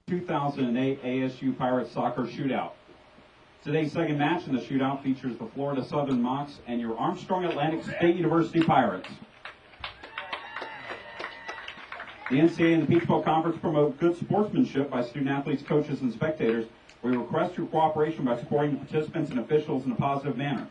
2008 ASU Pirates Soccer Shootout. Today's second match in the shootout features the Florida Southern Mocs and your Armstrong Atlantic State University Pirates. The NCAA and the Peach Bowl Conference promote good sportsmanship by student athletes, coaches, and spectators. We request your cooperation by supporting the participants and officials in a positive manner.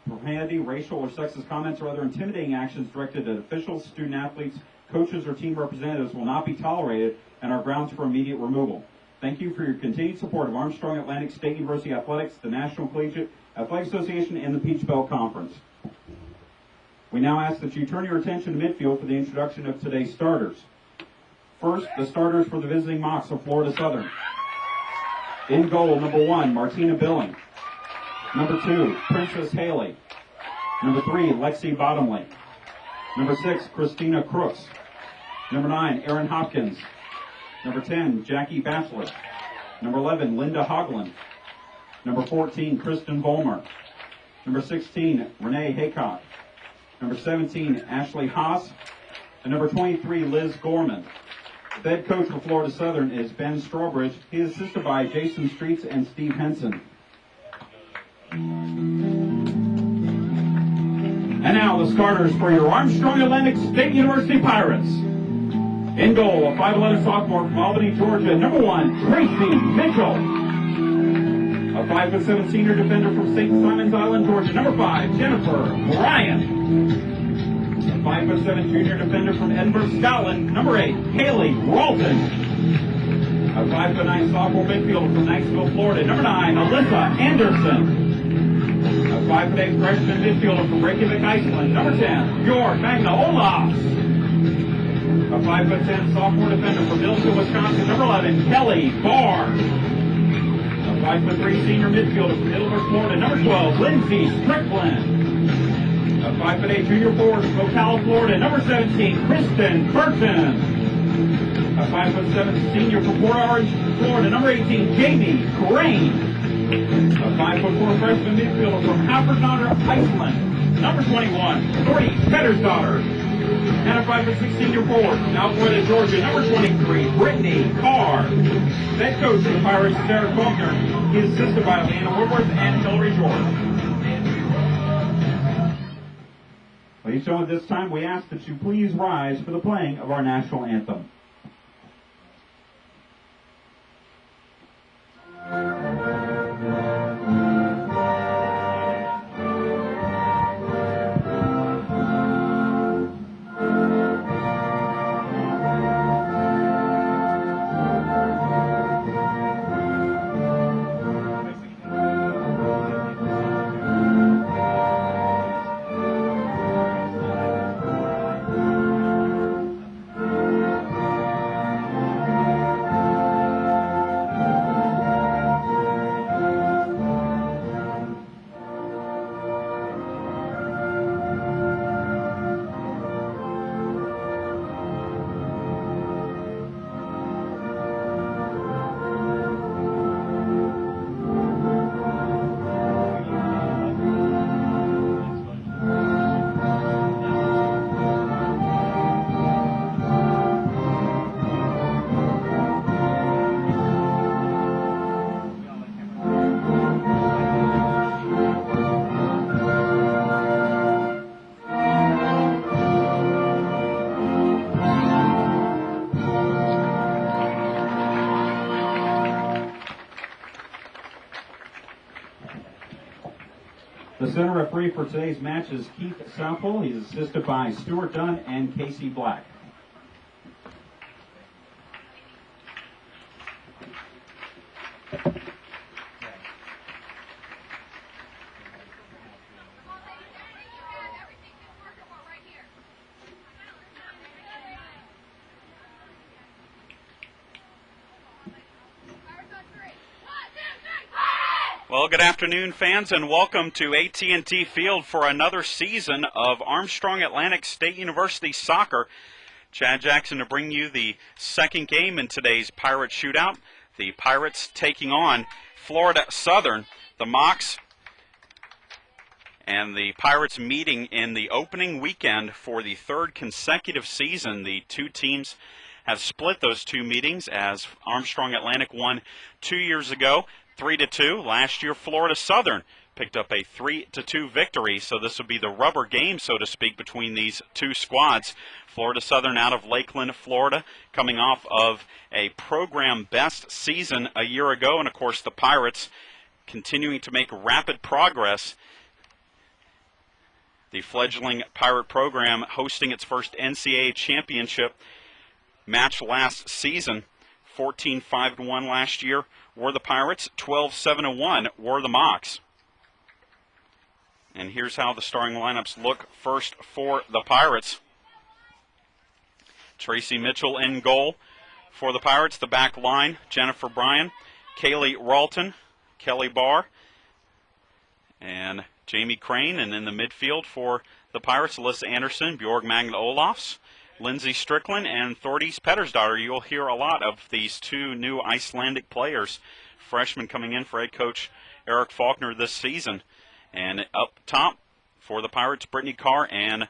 Profanity, racial, or sexist comments or other intimidating actions directed at officials, student athletes, coaches, or team representatives will not be tolerated and are grounds for immediate removal. Thank you for your continued support of Armstrong Atlantic State University Athletics, the National Collegiate Athletic Association, and the Peach Belt Conference. We now ask that you turn your attention to midfield for the introduction of today's starters. First, the starters for the visiting Mocs of Florida Southern. In goal, number 1, Martina Billing. Number 2, Princess Haley. Number 3, Lexi Bottomley. Number 6, Christina Crooks. Number 9, Erin Hopkins. Number 10, Jackie Batchelor. Number 11, Linda Hogland. Number 14, Kristen Volmer. Number 16, Renee Haycock. Number 17, Ashley Haas. And number 23, Liz Gorman. The head coach for Florida Southern is Ben Strawbridge. He is assisted by Jason Streets and Steve Henson. And now the starters for your Armstrong Atlantic State University Pirates. In goal, a 5'11 sophomore from Albany, Georgia, number 1, Tracy Mitchell. A 5'7 senior defender from St. Simons Island, Georgia, number 5, Jennifer Bryant. A 5'7 junior defender from Edinburgh, Scotland, number 8, Haley Walton. A 5'9 sophomore midfielder from Niceville, Florida, number 9, Alyssa Anderson. A 5'8 freshman midfielder from Reykjavik, Iceland, number 10, Bjorn Magna Olafs. A 5'10 sophomore defender from Milton, Wisconsin, number 11, Kelly Barr. A 5'3 senior midfielder from Middleburg, Florida, number 12, Lindsay Strickland. A 5'8 junior forward from Ocala, Florida, number 17, Kristen Burton. A 5'7 senior from Port Orange, Florida, number 18, Jamie Crane. A 5'4 freshman midfielder from Havernagar, Iceland, number 21, Gordy Pettersdottir. And a 5'6 senior forward from Alpharetta, Georgia, number 23, Brittany Carr. Head coach of the Pirates, Sarah Faulkner. He is assisted by Leanna Woodworth and Hillary George. And so at this time, we ask that you please rise for the playing of our national anthem. The center referee for today's match is Keith Southwell. He's assisted by Stuart Dunn and Casey Black. Well, good afternoon, fans, and welcome to AT&T Field for another season of Armstrong Atlantic State University Soccer. Chad Jackson to bring you the second game in today's Pirate Shootout. The Pirates taking on Florida Southern. The Mocs and the Pirates meeting in the opening weekend for the third consecutive season. The two teams have split those two meetings as Armstrong Atlantic won 2 years ago. 3-2. Last year, Florida Southern picked up a 3-2 victory, so this will be the rubber game, so to speak, between these two squads. Florida Southern out of Lakeland, Florida, coming off of a program best season a year ago, and of course the Pirates continuing to make rapid progress. The fledgling Pirate program hosting its first NCAA championship match last season. 14-5-1 last year were the Pirates, 12-7-1 were the Mocs. And here's how the starting lineups look first for the Pirates. Tracy Mitchell in goal for the Pirates. The back line, Jennifer Bryan, Kaylee Ralton, Kelly Barr, and Jamie Crane. And in the midfield for the Pirates, Alyssa Anderson, Bjorg Magna Olafs, Lindsay Strickland, and Thordis Pettersdottir. You'll hear a lot of these two new Icelandic players, freshmen coming in for head coach Eric Faulkner this season. And up top for the Pirates, Brittany Carr and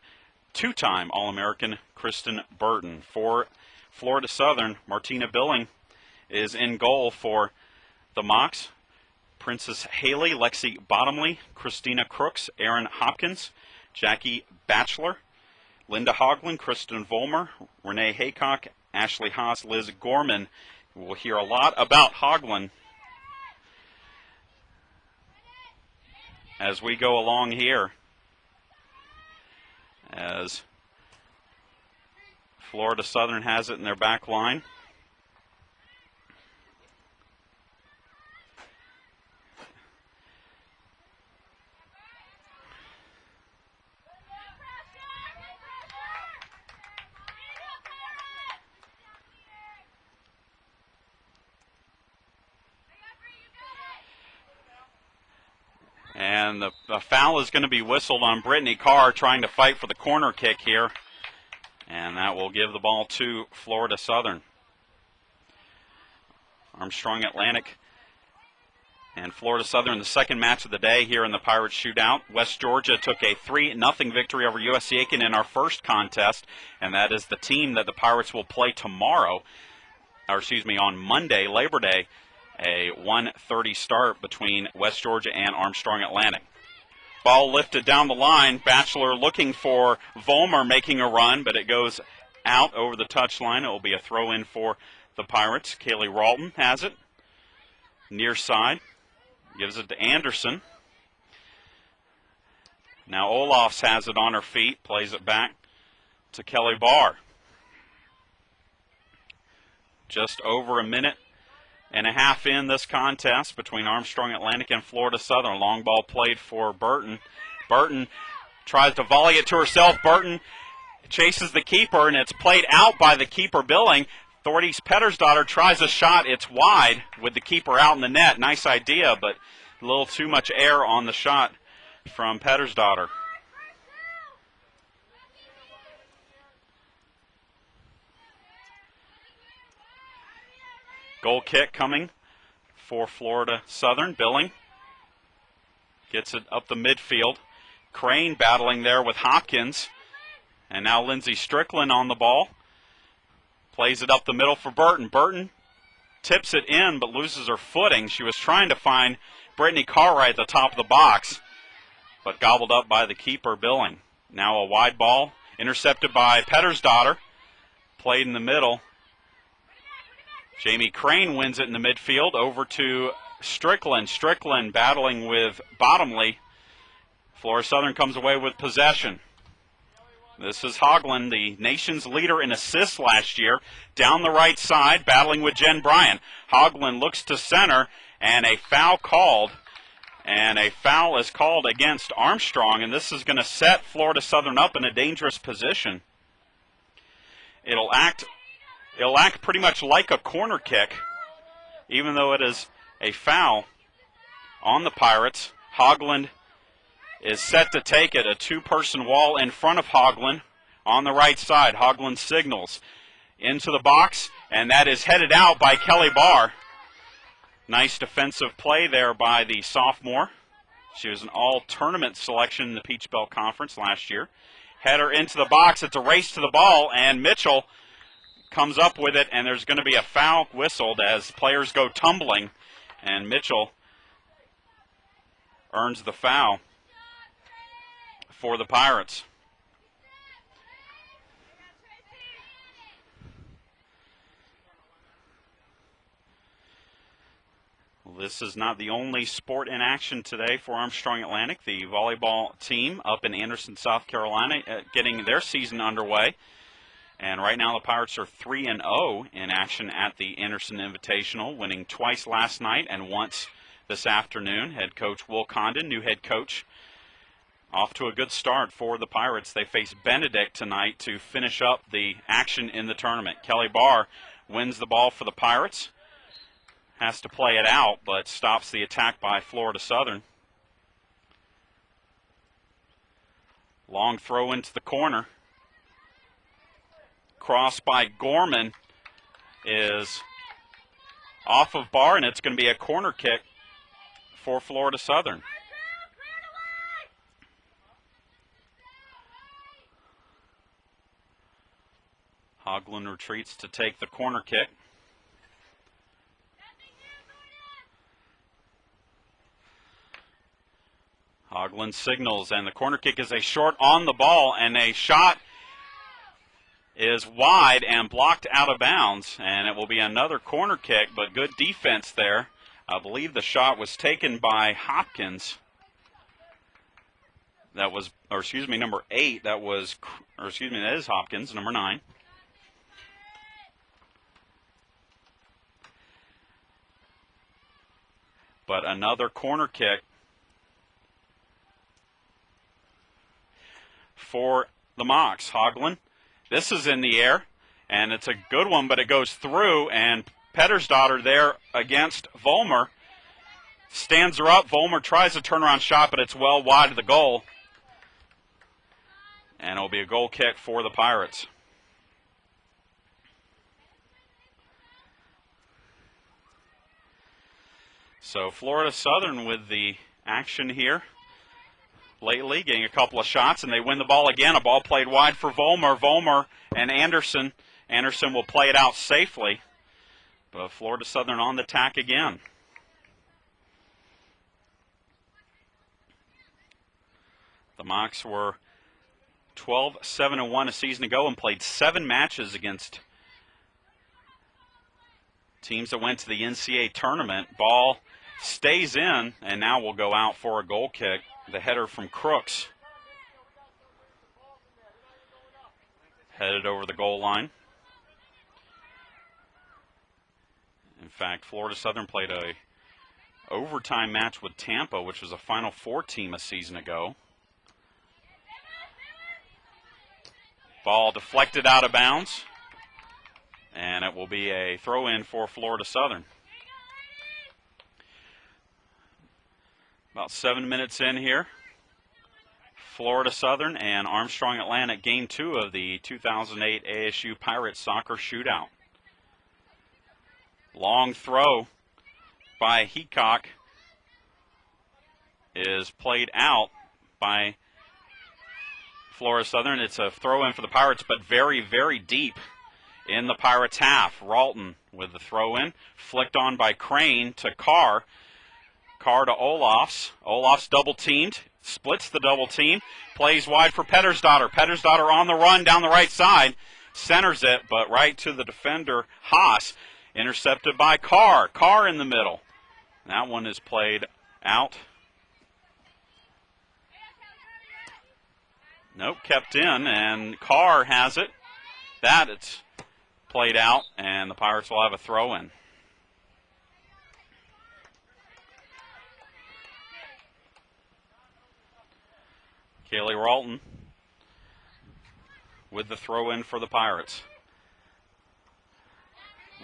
two-time All-American Kristen Burton. For Florida Southern, Martina Billing is in goal for the Mocs. Princess Haley, Lexi Bottomley, Christina Crooks, Erin Hopkins, Jackie Batchelor, Linda Hoagland, Kristen Vollmer, Renee Haycock, Ashley Haas, Liz Gorman. We'll hear a lot about Hoagland as we go along here, as Florida Southern has it in their back line. And the foul is going to be whistled on Brittany Carr, trying to fight for the corner kick here. And that will give the ball to Florida Southern. Armstrong Atlantic and Florida Southern, the second match of the day here in the Pirates Shootout. West Georgia took a 3-0 victory over USC Aiken in our first contest, and that is the team that the Pirates will play tomorrow, or excuse me, on Monday, Labor Day. A 1:30 start between West Georgia and Armstrong Atlantic. Ball lifted down the line. Batchelor looking for Vollmer making a run, but it goes out over the touchline. It will be a throw-in for the Pirates. Kaylee Ralton has it. Near side. Gives it to Anderson. Now Olofs has it on her feet. Plays it back to Kelly Barr. Just over a minute and a half in this contest between Armstrong Atlantic and Florida Southern. Long ball played for Burton. Burton tries to volley it to herself. Burton chases the keeper, and it's played out by the keeper Billing. Thordy's Pettersdottir tries a shot. It's wide with the keeper out in the net. Nice idea, but a little too much air on the shot from Pettersdottir. Goal kick coming for Florida Southern. Billing gets it up the midfield. Crane battling there with Hopkins. And now Lindsey Strickland on the ball. Plays it up the middle for Burton. Burton tips it in but loses her footing. She was trying to find Brittany Cartwright at the top of the box, but gobbled up by the keeper Billing. Now a wide ball intercepted by Pettersdottir. Played in the middle. Jamie Crane wins it in the midfield. Over to Strickland. Strickland battling with Bottomley. Florida Southern comes away with possession. This is Hoagland, the nation's leader in assists last year, down the right side, battling with Jen Bryan. Hoagland looks to center, and a foul called. And a foul is called against Armstrong, and this is going to set Florida Southern up in a dangerous position. It'll act pretty much like a corner kick, even though it is a foul on the Pirates. Hoagland is set to take it. A two-person wall in front of Hoagland on the right side. Hoagland signals into the box, and that is headed out by Kelly Barr. Nice defensive play there by the sophomore. She was an all-tournament selection in the Peach Belt Conference last year. Header into the box. It's a race to the ball, and Mitchell comes up with it, and there's going to be a foul whistled as players go tumbling, and Mitchell earns the foul for the Pirates. Well, this is not the only sport in action today for Armstrong Atlantic. The volleyball team up in Anderson, South Carolina, getting their season underway. And right now the Pirates are 3-0 in action at the Anderson Invitational, winning twice last night and once this afternoon. Head coach Will Condon, new head coach, off to a good start for the Pirates. They face Benedict tonight to finish up the action in the tournament. Kelly Barr wins the ball for the Pirates. Has to play it out, but stops the attack by Florida Southern. Long throw into the corner. Cross by Gorman is off of Barr, and it's going to be a corner kick for Florida Southern. Hoagland retreats to take the corner kick. Hoagland signals, and the corner kick is a short on the ball, and a shot is wide and blocked out of bounds, and it will be another corner kick, but good defense there. I believe the shot was taken by Hopkins. That was, or excuse me, number 8. That was, or excuse me, that is Hopkins, number 9. But another corner kick for the Mocs. Hoagland, this is in the air, and it's a good one, but it goes through, and Pettersdottir there against Vollmer. Stands her up. Vollmer tries a turnaround shot, but it's well wide of the goal. And it'll be a goal kick for the Pirates. So Florida Southern with the action here lately, getting a couple of shots, and they win the ball again. A ball played wide for Vollmer. Vollmer and Anderson. Anderson will play it out safely. But Florida Southern on the attack again. The Mocs were 12-7-1 a season ago and played 7 matches against teams that went to the NCAA tournament. Ball stays in, and now will go out for a goal kick. The header from Crooks headed over the goal line. In fact, Florida Southern played a overtime match with Tampa, which was a Final Four team a season ago. Ball deflected out of bounds, and it will be a throw-in for Florida Southern. About 7 minutes in here. Florida Southern and Armstrong Atlantic, game 2 of the 2008 ASU Pirates Soccer Shootout. Long throw by Heacock is played out by Florida Southern. It's a throw-in for the Pirates, but very, very deep in the Pirates' half. Ralton with the throw-in, flicked on by Crane to Carr. Carr to Olofs. Olofs double-teamed, splits the double-team, plays wide for Pettersdotter. Pettersdotter on the run down the right side, centers it, but right to the defender, Haas. Intercepted by Carr. Carr in the middle. That one is played out. Nope, kept in, and Carr has it. That it's played out, and the Pirates will have a throw-in. Kaylee Ralton with the throw-in for the Pirates.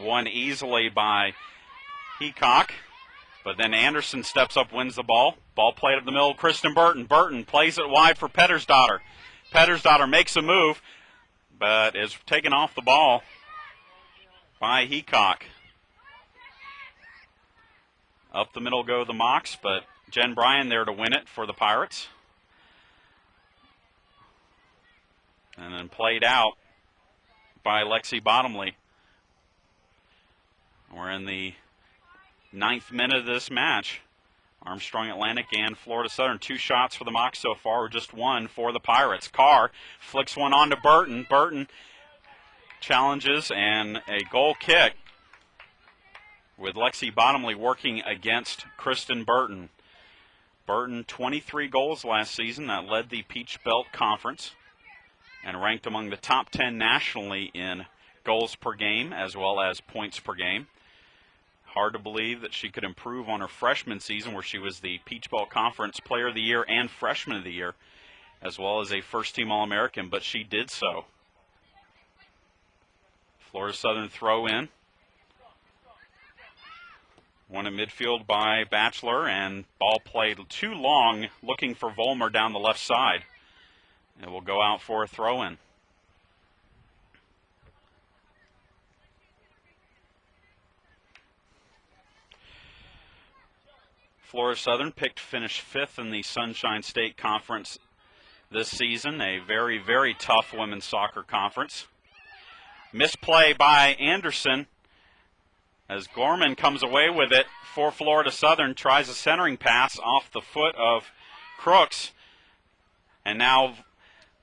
Won easily by Heacock, but then Anderson steps up, wins the ball. Ball played up the middle, Kristen Burton. Burton plays it wide for Pettersdotter. Pettersdotter makes a move, but is taken off the ball by Heacock. Up the middle go the Mocs, but Jen Bryan there to win it for the Pirates. And then played out by Lexi Bottomley. We're in the 9th minute of this match. Armstrong Atlantic and Florida Southern. 2 shots for the Mocs so far, just 1 for the Pirates. Carr flicks one on to Burton. Burton challenges, and a goal kick with Lexi Bottomley working against Kristen Burton. Burton, 23 goals last season. That led the Peach Belt Conference and ranked among the top 10 nationally in goals per game as well as points per game. Hard to believe that she could improve on her freshman season, where she was the Peach Belt Conference Player of the Year and Freshman of the Year, as well as a first-team All-American, but she did so. Florida Southern throw in. One in midfield by Batchelor, and ball played too long, looking for Vollmer down the left side. It will go out for a throw-in. Florida Southern picked to finish 5th in the Sunshine State Conference this season, a very, very tough women's soccer conference. Misplay by Anderson as Gorman comes away with it for Florida Southern, tries a centering pass off the foot of Crooks, and now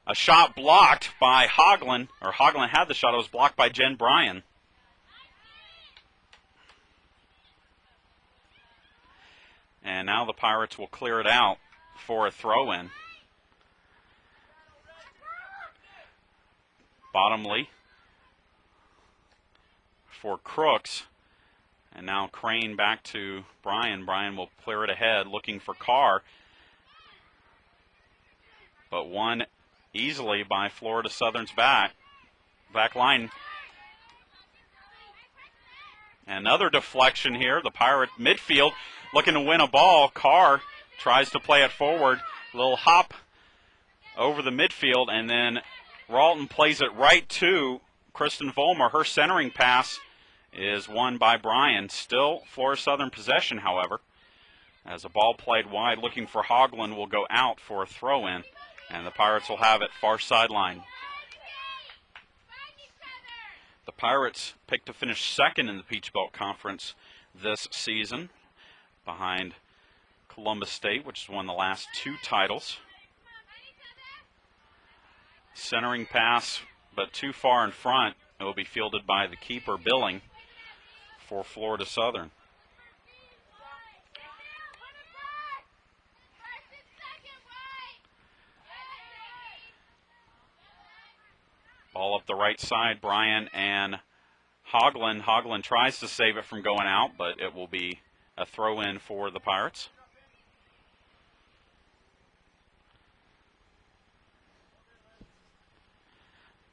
a shot blocked by Hoagland, or Hoagland had the shot, it was blocked by Jen Bryan. And now the Pirates will clear it out for a throw-in. Bottomley for Crooks. And now Crane back to Bryan. Bryan will clear it ahead, looking for Carr. But won easily by Florida Southern's back line. Another deflection here. The Pirate midfield looking to win a ball. Carr tries to play it forward. A little hop over the midfield, and then Ralton plays it right to Kristen Vollmer. Her centering pass is won by Bryan. Still Florida Southern possession, however, as a ball played wide looking for Hoagland will go out for a throw-in, and the Pirates will have it far sideline. The Pirates picked to finish 2nd in the Peach Belt Conference this season, behind Columbus State, which has won the last 2 titles. Centering pass, but too far in front. It will be fielded by the keeper, Billing, for Florida Southern. Ball up the right side, Bryan and Hoagland. Hoagland tries to save it from going out, but it will be a throw-in for the Pirates.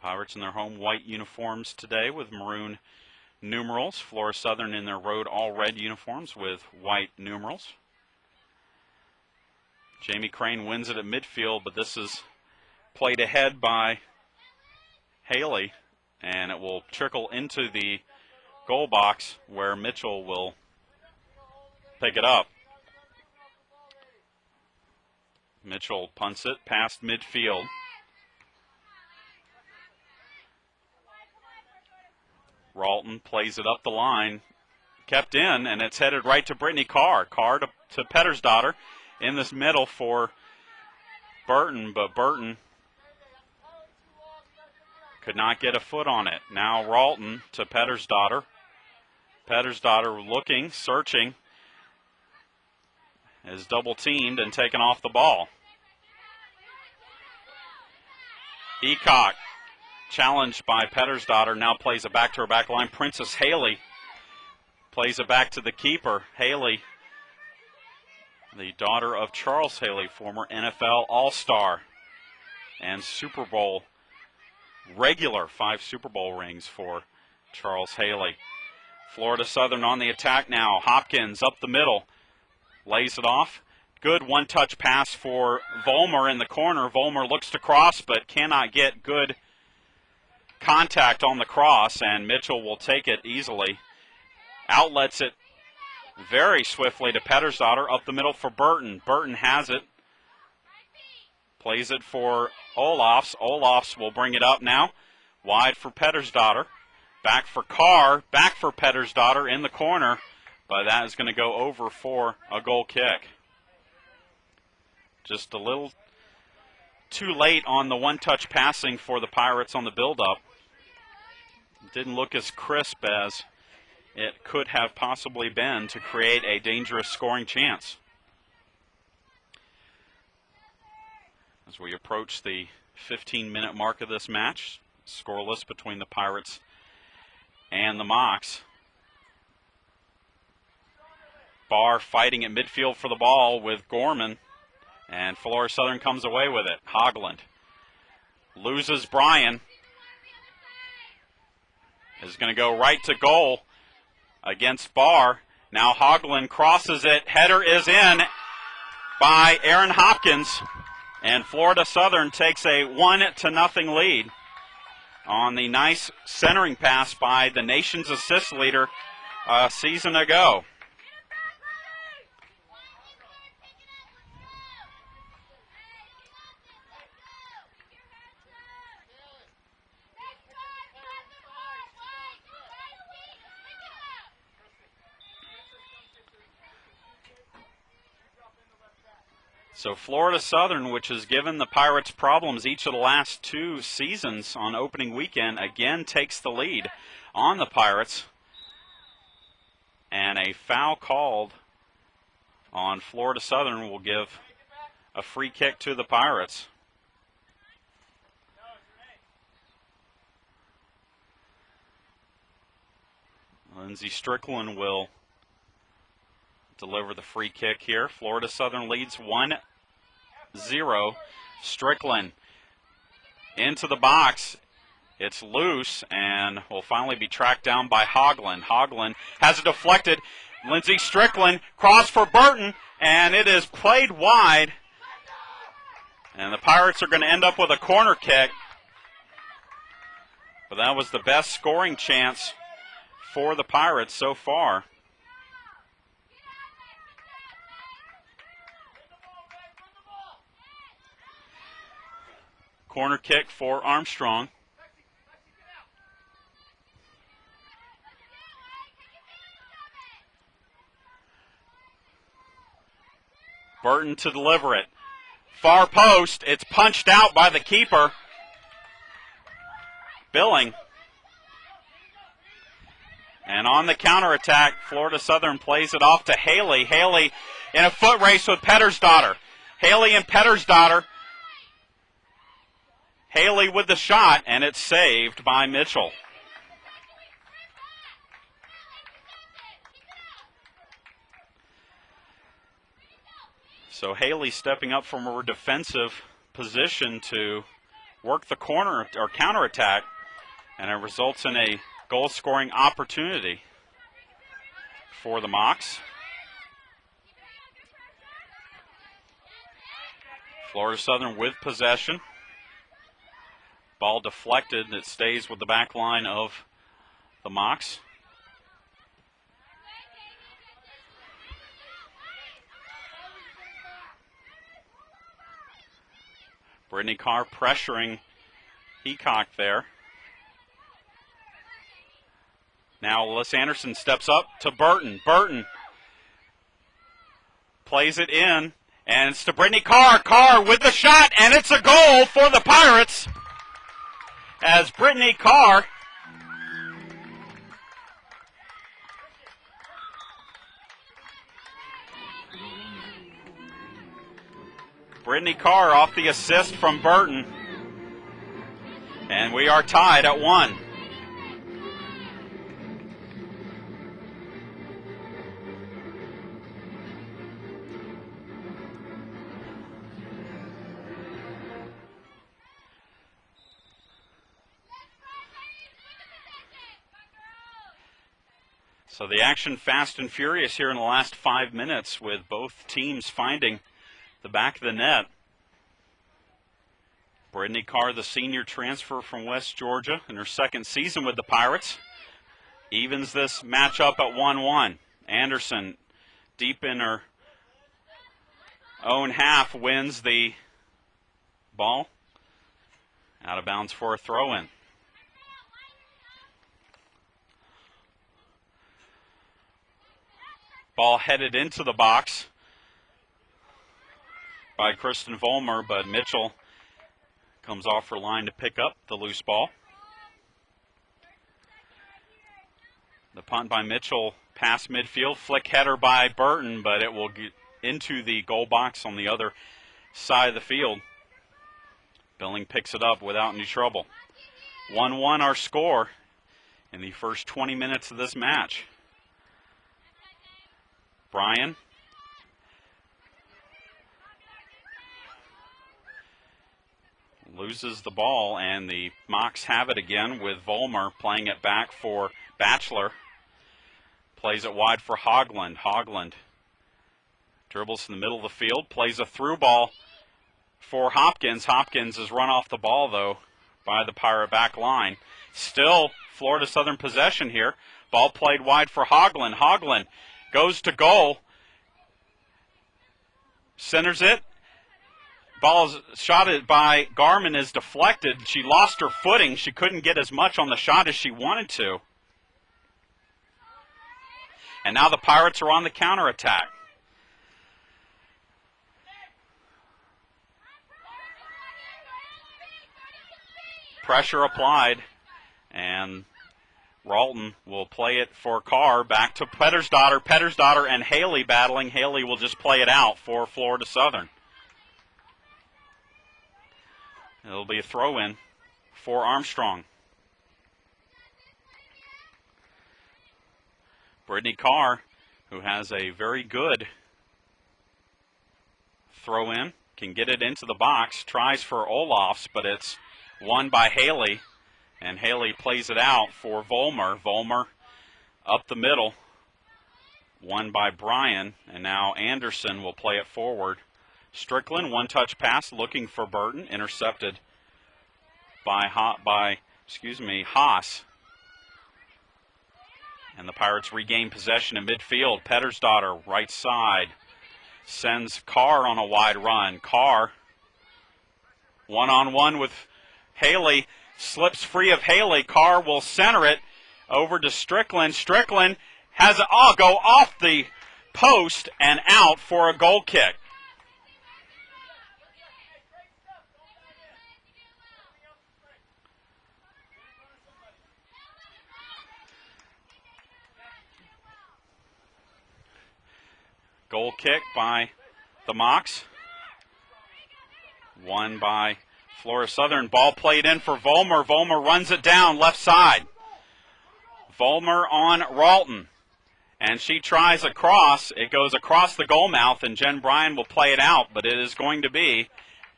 Pirates in their home white uniforms today with maroon numerals. Florida Southern in their road all red uniforms with white numerals. Jamie Crane wins it at midfield, but this is played ahead by Haley, and it will trickle into the goal box where Mitchell will pick it up. Mitchell punts it past midfield. Ralton plays it up the line, kept in, and it's headed right to Brittany Carr. Carr to Pettersdottir in this middle for Burton, but Burton could not get a foot on it. Now Ralton to Pettersdottir. Pettersdottir looking, searching, is double teamed and taken off the ball. Eacock, challenged by Pettersdottir, now plays it back to her back line. Princess Haley plays it back to the keeper. Haley, the daughter of Charles Haley, former NFL All-Star and Super Bowl regular, 5 Super Bowl rings for Charles Haley. Florida Southern on the attack now. Hopkins up the middle, lays it off. Good one-touch pass for Vollmer in the corner. Vollmer looks to cross but cannot get good contact on the cross, and Mitchell will take it easily. Outlets it very swiftly to Pettersdottir, up the middle for Burton. Burton has it. Plays it for Olofs. Olofs will bring it up now. Wide for Pettersdottir. Back for Carr. Back for Pettersdottir in the corner, but that is going to go over for a goal kick. Just a little too late on the one-touch passing for the Pirates on the build-up. Didn't look as crisp as it could have possibly been to create a dangerous scoring chance. As we approach the 15-minute mark of this match, scoreless between the Pirates and the Mocs. Barr fighting at midfield for the ball with Gorman, and Florida Southern comes away with it. Hoagland loses Bryan. Is going to go right to goal against Barr. Now Hoagland crosses it. Header is in by Aaron Hopkins, and Florida Southern takes a 1-0 lead on the nice centering pass by the nation's assist leader a season ago. So Florida Southern, which has given the Pirates problems each of the last 2 seasons on opening weekend, again takes the lead on the Pirates. And a foul called on Florida Southern will give a free kick to the Pirates. Lindsey Strickland will deliver the free kick here. Florida Southern leads 1-0. Strickland into the box. It's loose and will finally be tracked down by Hoagland. Hoagland has it deflected. Lindsey Strickland cross for Burton, and it is played wide. And the Pirates are going to end up with a corner kick. But that was the best scoring chance for the Pirates so far. Corner kick for Armstrong. Burton to deliver it. Far post. It's punched out by the keeper. Billing. And on the counterattack, Florida Southern plays it off to Haley. Haley in a foot race with Pettersdottir. Haley and Pettersdottir. Haley with the shot, and it's saved by Mitchell. So Haley stepping up from her defensive position to work the corner or counterattack, and it results in a goal-scoring opportunity for the Mocs. Florida Southern with possession. Ball deflected. It stays with the back line of the Mocs. Brittany Carr pressuring Heacock there. Now Liz Anderson steps up to Burton. Burton plays it in, and it's to Brittany Carr. Carr with the shot, and it's a goal for the Pirates. As Brittany Carr off the assist from Burton. And we are tied at 1. So the action fast and furious here in the last 5 minutes, with both teams finding the back of the net. Brittany Carr, the senior transfer from West Georgia in her second season with the Pirates, evens this matchup at 1-1. Anderson, deep in her own half, wins the ball. Out of bounds for a throw-in. Ball headed into the box by Kristen Vollmer, but Mitchell comes off her line to pick up the loose ball. The punt by Mitchell past midfield, flick header by Burton, but it will get into the goal box on the other side of the field. Billing picks it up without any trouble. 1-1 our score in the first 20 minutes of this match. Bryan loses the ball, and the Mocs have it again with Vollmer playing it back for Batchelor. Plays it wide for Hogland. Hogland dribbles in the middle of the field, plays a through ball for Hopkins. Hopkins is run off the ball, though, by the Pirate back line. Still Florida Southern possession here. Ball played wide for Hogland. Hogland goes to goal, centers it. Ball is shotted by Garman, is deflected. She lost her footing. She couldn't get as much on the shot as she wanted to. And now the Pirates are on the counterattack. Pressure applied, and Ralton will play it for Carr. Back to Pettersdottir. Pettersdottir and Haley battling. Haley will just play it out for Florida Southern. It'll be a throw-in for Armstrong. Brittany Carr, who has a very good throw-in, can get it into the box, tries for Olofs, but it's won by Haley. And Haley plays it out for Vollmer. Vollmer up the middle, won by Bryan, and now Anderson will play it forward. Strickland, one-touch pass, looking for Burton, intercepted by Haas. And the Pirates regain possession in midfield. Pettersdottir, right side, sends Carr on a wide run. Carr, one-on-one with Haley, slips free of Haley. Carr will center it over to Strickland. Strickland has it go off the post and out for a goal kick. Goal kick by the Mocs. Won by Florida Southern. Ball played in for Vollmer. Vollmer runs it down left side. Vollmer on Ralton. And she tries a cross. It goes across the goal mouth, and Jen Bryan will play it out, but it is going to be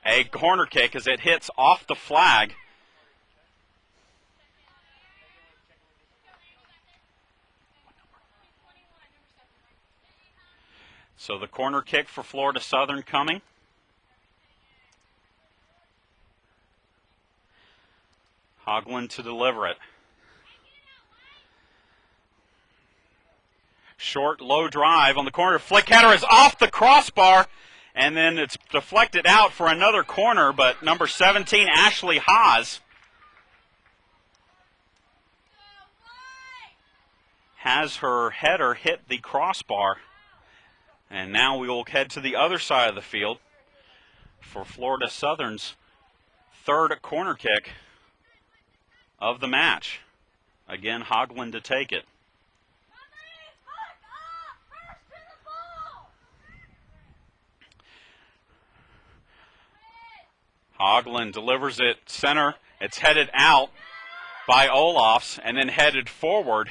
a corner kick as it hits off the flag. So the corner kick for Florida Southern coming. Hogland to deliver it. Short, low drive on the corner. Flick header is off the crossbar, and then it's deflected out for another corner, but number 17, Ashley Haas, has her header hit the crossbar. And now we will head to the other side of the field for Florida Southern's third corner kick of the match. Again, Hogland to take it. Hogland delivers it center. It's headed out by Olofs and then headed forward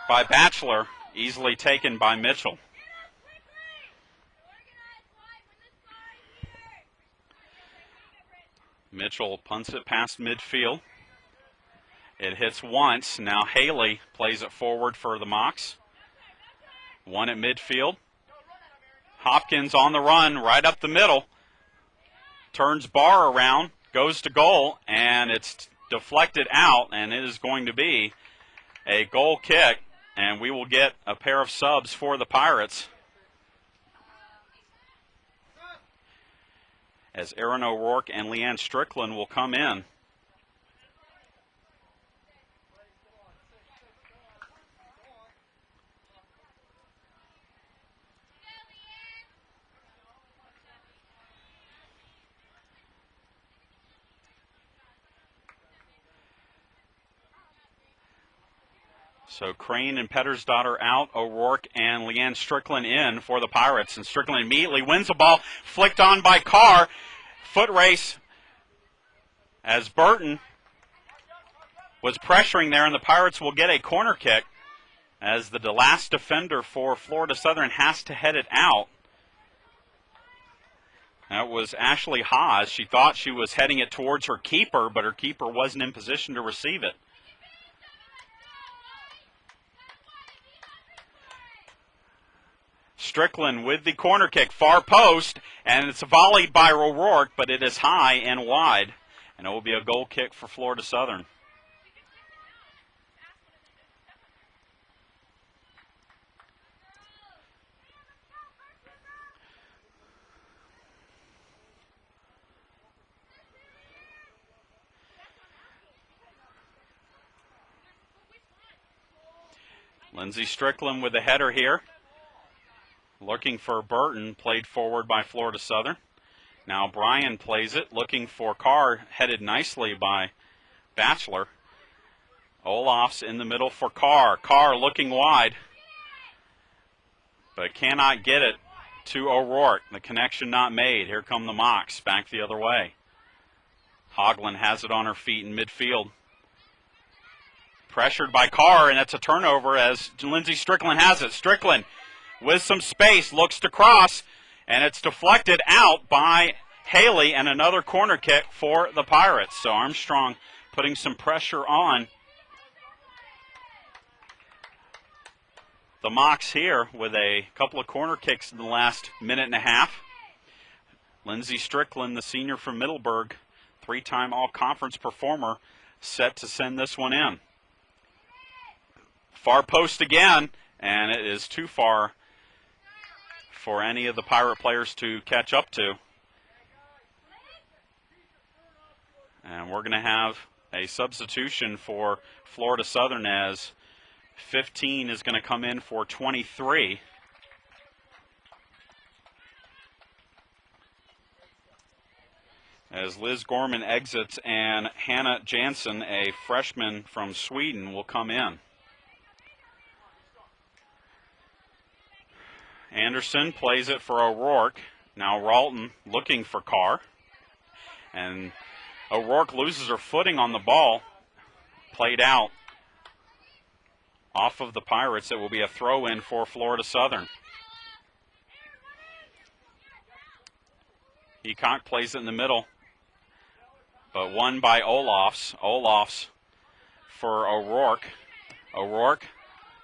by Batchelor. Easily taken by Mitchell. Mitchell punts it past midfield. It hits once. Now Haley plays it forward for the Mocs. One at midfield. Hopkins on the run, right up the middle. Turns Barr around, goes to goal, and it's deflected out, and it is going to be a goal kick. And we will get a pair of subs for the Pirates as Erin O'Rourke and Leanne Strickland will come in. So Crane and Pettersdottir out, O'Rourke and Leanne Strickland in for the Pirates. And Strickland immediately wins the ball, flicked on by Carr. Foot race as Burton was pressuring there, and the Pirates will get a corner kick as the last defender for Florida Southern has to head it out. That was Ashley Haas. She thought she was heading it towards her keeper, but her keeper wasn't in position to receive it. Strickland with the corner kick, far post, and it's volleyed by O'Rourke, but it is high and wide, and it will be a goal kick for Florida Southern. Lindsey Strickland with the header here. Looking for Burton, played forward by Florida Southern. Now Bryan plays it, looking for Carr, headed nicely by Batchelor. Olofs in the middle for Carr. Carr looking wide, but cannot get it to O'Rourke. The connection not made. Here come the Mocs, back the other way. Hogland has it on her feet in midfield. Pressured by Carr, and that's a turnover as Lindsey Strickland has it. Strickland with some space, looks to cross, and it's deflected out by Haley, and another corner kick for the Pirates. So Armstrong putting some pressure on the Mocs here with a couple of corner kicks in the last minute and a half. Lindsey Strickland, the senior from Middleburg, three-time all-conference performer, set to send this one in. Far post again, and it is too far for any of the Pirate players to catch up to. And we're going to have a substitution for Florida Southern as 15 is going to come in for 23. As Liz Gorman exits and Hannah Jansen, a freshman from Sweden, will come in. Anderson plays it for O'Rourke. Now Ralton looking for Carr. And O'Rourke loses her footing on the ball. Played out off of the Pirates. It will be a throw-in for Florida Southern. Eacock plays it in the middle, but won by Olofs. Olofs for O'Rourke. O'Rourke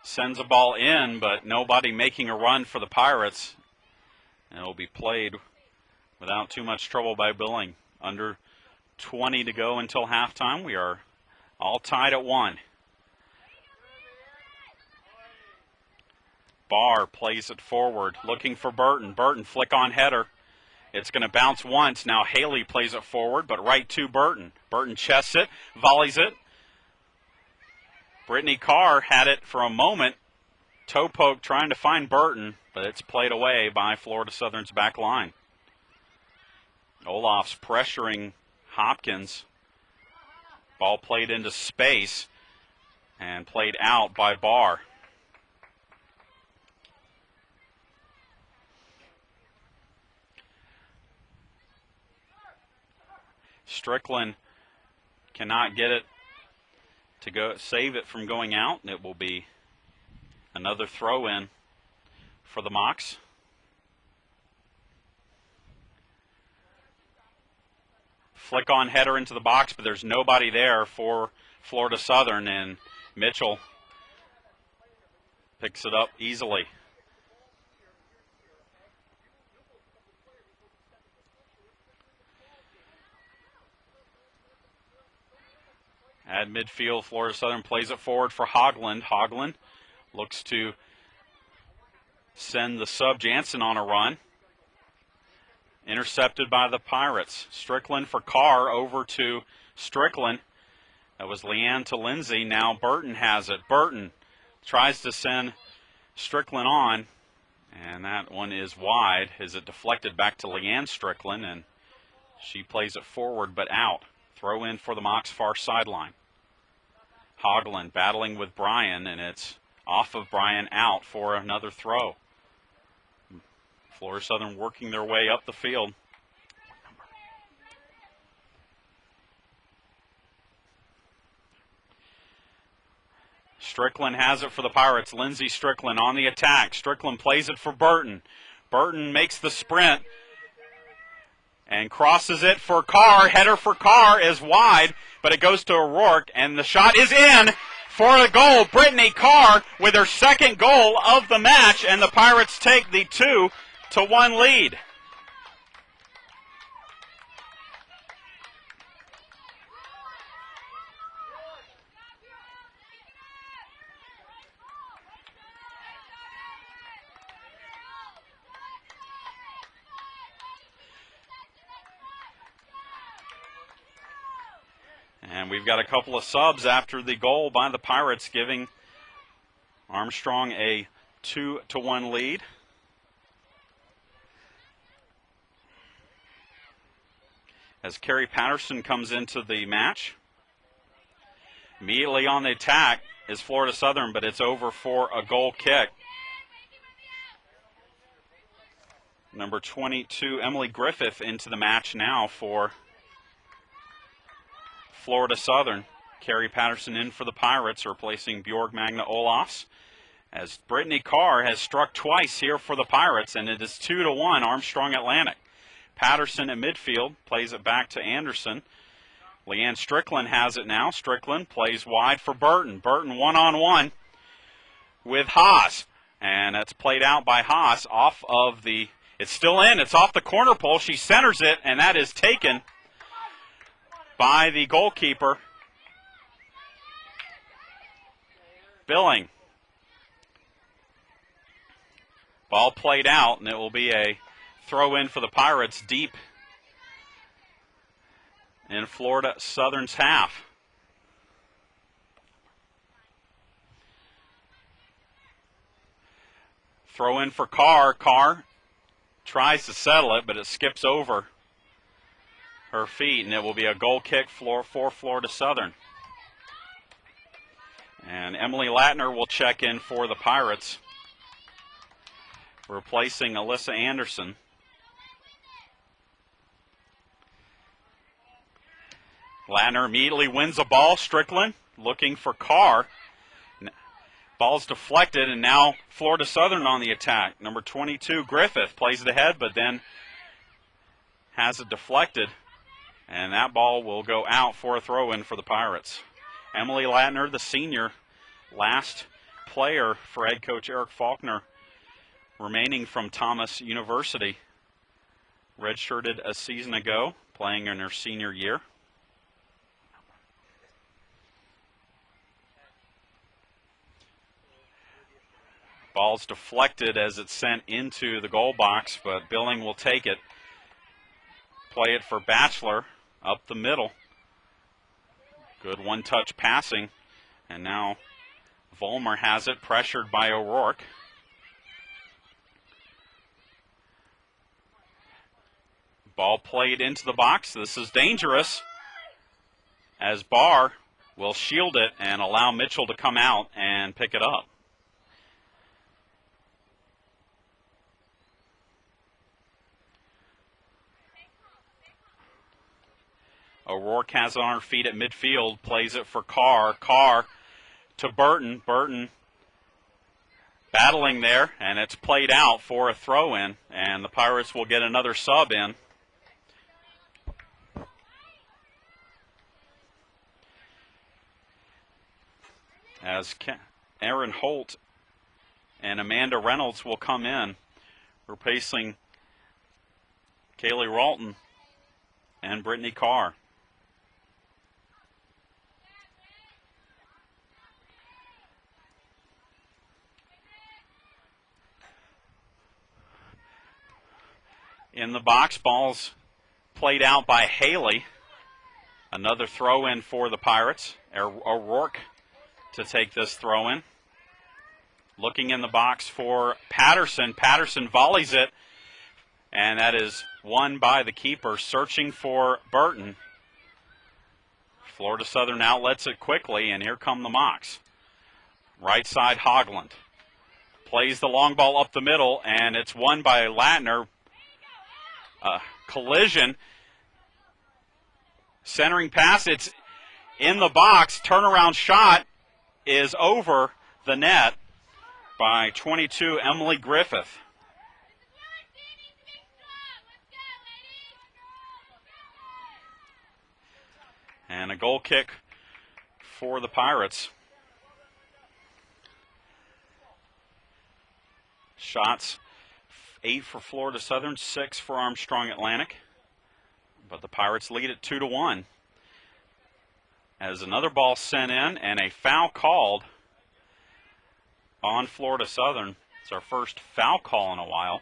sends a ball in, but nobody making a run for the Pirates. And it will be played without too much trouble by Billing. Under 20 to go until halftime. We are all tied at 1. Barr plays it forward, looking for Burton. Burton flick on header. It's going to bounce once. Now Haley plays it forward, but right to Burton. Burton chests it, volleys it. Brittany Carr had it for a moment. Toe poke trying to find Burton, but it's played away by Florida Southern's back line. Olofs pressuring Hopkins. Ball played into space and played out by Barr. Strickland cannot get it to go save it from going out. It will be another throw in for the Mocs. Flick on header into the box, but there's nobody there for Florida Southern, and Mitchell picks it up easily. At midfield, Florida Southern plays it forward for Hogland. Hogland looks to send the sub Jansen on a run. Intercepted by the Pirates. Strickland for Carr, over to Strickland. That was Leanne to Lindsay. Now Burton has it. Burton tries to send Strickland on, and that one is wide as it deflected back to Leanne Strickland, and she plays it forward but out. Throw in for the Mocs far sideline. Hogland battling with Bryan, and it's off of Bryan, out for another throw. Florida Southern working their way up the field. Strickland has it for the Pirates. Lindsey Strickland on the attack. Strickland plays it for Burton. Burton makes the sprint and crosses it for Carr. Header for Carr is wide, but it goes to O'Rourke, and the shot is in for the goal. Brittany Carr with her second goal of the match, and the Pirates take the 2-1 lead. And we've got a couple of subs after the goal by the Pirates, giving Armstrong a 2-1 lead. As Carrie Patterson comes into the match. Immediately on the attack is Florida Southern, but it's over for a goal kick. Number 22, Emily Griffith, into the match now for Florida Southern. Carrie Patterson in for the Pirates, replacing Bjorg Magna Olofs, as Brittany Carr has struck twice here for the Pirates, and it is 2-1 Armstrong Atlantic. Patterson at midfield plays it back to Anderson. Leanne Strickland has it now. Strickland plays wide for Burton. Burton one-on-one with Haas, and that's played out by Haas off of the, it's still in, it's off the corner pole. She centers it, and that is taken by the goalkeeper, Billing. Ball played out, and it will be a throw in for the Pirates deep in Florida Southern's half. Throw in for Carr. Carr tries to settle it, but it skips over her feet, and it will be a goal kick for Florida Southern. And Emily Latner will check in for the Pirates. replacing Alyssa Anderson. Latner immediately wins the ball. Strickland looking for Carr. Ball's deflected, and now Florida Southern on the attack. Number 22, Griffith, plays it ahead, but then has it deflected, and that ball will go out for a throw-in for the Pirates. Emily Latner, the senior, last player for head coach Eric Faulkner, remaining from Thomas University. Redshirted a season ago, playing in her senior year. Ball's deflected as it's sent into the goal box, but Billing will take it. Play it for Batchelor up the middle. Good one-touch passing. And now Vollmer has it, pressured by O'Rourke. Ball played into the box. This is dangerous, as Barr will shield it and allow Mitchell to come out and pick it up. O'Rourke has it on her feet at midfield, plays it for Carr. Carr to Burton. Burton battling there, and it's played out for a throw-in, and the Pirates will get another sub in. As Aaron Holt and Amanda Reynolds will come in, replacing Kaylee Ralton and Brittany Carr. In the box, ball's played out by Haley. Another throw-in for the Pirates. O'Rourke to take this throw-in. Looking in the box for Patterson. Patterson volleys it, and that is won by the keeper, searching for Burton. Florida Southern outlets it quickly, and here come the Mocs. Right side, Hogland. Plays the long ball up the middle, and it's won by Latner. Collision. Centering pass, it's in the box. Turnaround shot is over the net by 22, Emily Griffith. And a goal kick for the Pirates. Shots, 8 for Florida Southern, 6 for Armstrong Atlantic. But the Pirates lead it 2-1. As another ball sent in and a foul called on Florida Southern. It's our first foul call in a while,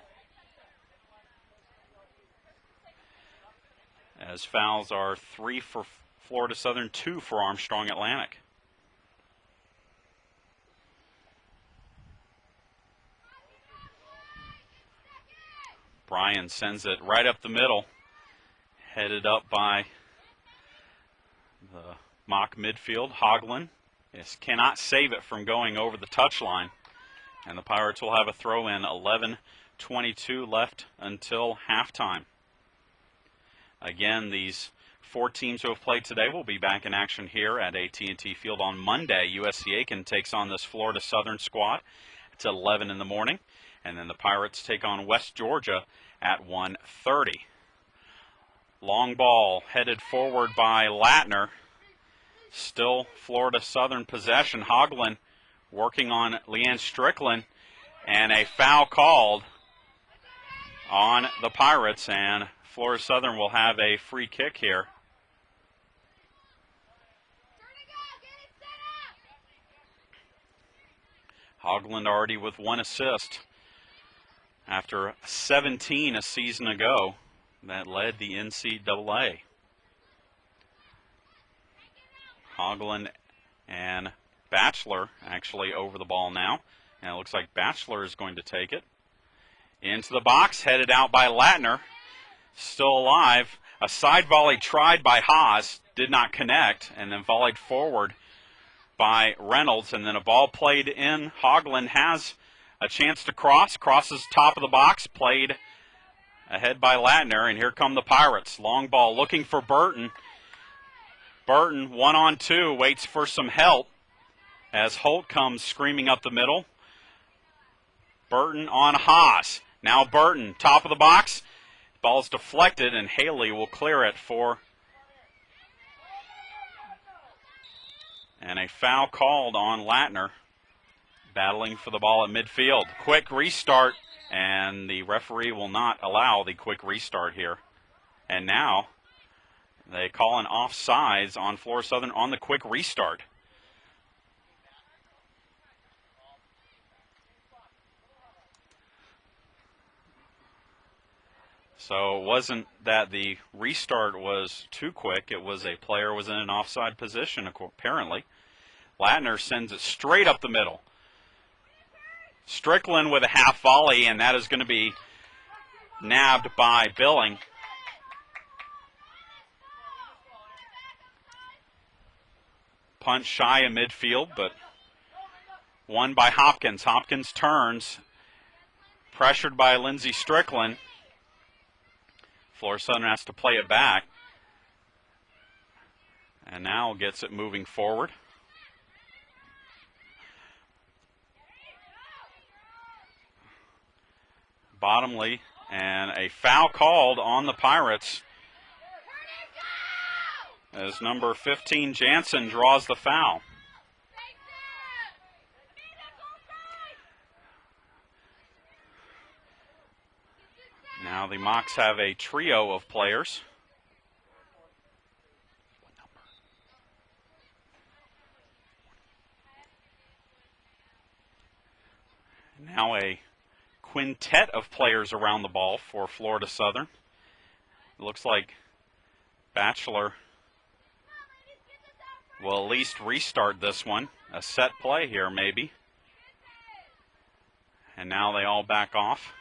as fouls are 3 for Florida Southern, 2 for Armstrong Atlantic. Bryan sends it right up the middle, headed up by the mock midfield. Hogland cannot save it from going over the touchline, and the Pirates will have a throw-in. 11:22 left until halftime. Again, these 4 teams who have played today will be back in action here at AT&T Field on Monday. USC Aiken takes on this Florida Southern squad. It's at 11 in the morning. And then the Pirates take on West Georgia at 1:30. Long ball headed forward by Latner. Still Florida Southern possession. Hogland working on Leanne Strickland. And a foul called on the Pirates. And Florida Southern will have a free kick here. Hogland already with 1 assist. After 17 a season ago, that led the NCAA. Hogland and Batchelor actually over the ball now. And it looks like Batchelor is going to take it. Into the box, headed out by Latner. Still alive. A side volley tried by Haas, did not connect, and then volleyed forward by Reynolds. And then a ball played in. Hogland has a chance to crosses top of the box, played ahead by Latner, and here come the Pirates. Long ball looking for Burton. Burton 1-on-2, waits for some help as Holt comes screaming up the middle. Burton on Haas. Now Burton, top of the box. Ball's deflected, and Haley will clear it for. And a foul called on Latner, battling for the ball at midfield. Quick restart, and the referee will not allow the quick restart here. And now they call an offsides on Florida Southern on the quick restart. So it wasn't that the restart was too quick. It was a player was in an offside position, apparently. Latner sends it straight up the middle. Strickland with a half volley, and that is going to be nabbed by Billing. Punch shy of midfield, but won by Hopkins. Hopkins turns, pressured by Lindsey Strickland. Florida Southern has to play it back. And now gets it moving forward. Bottomley, and a foul called on the Pirates as number 15 Jansen draws the foul. Now the Mocs have a trio of players. Now a quintet of players around the ball for Florida Southern. It looks like Batchelor will at least restart this one. A set play here, maybe. And now they all back off.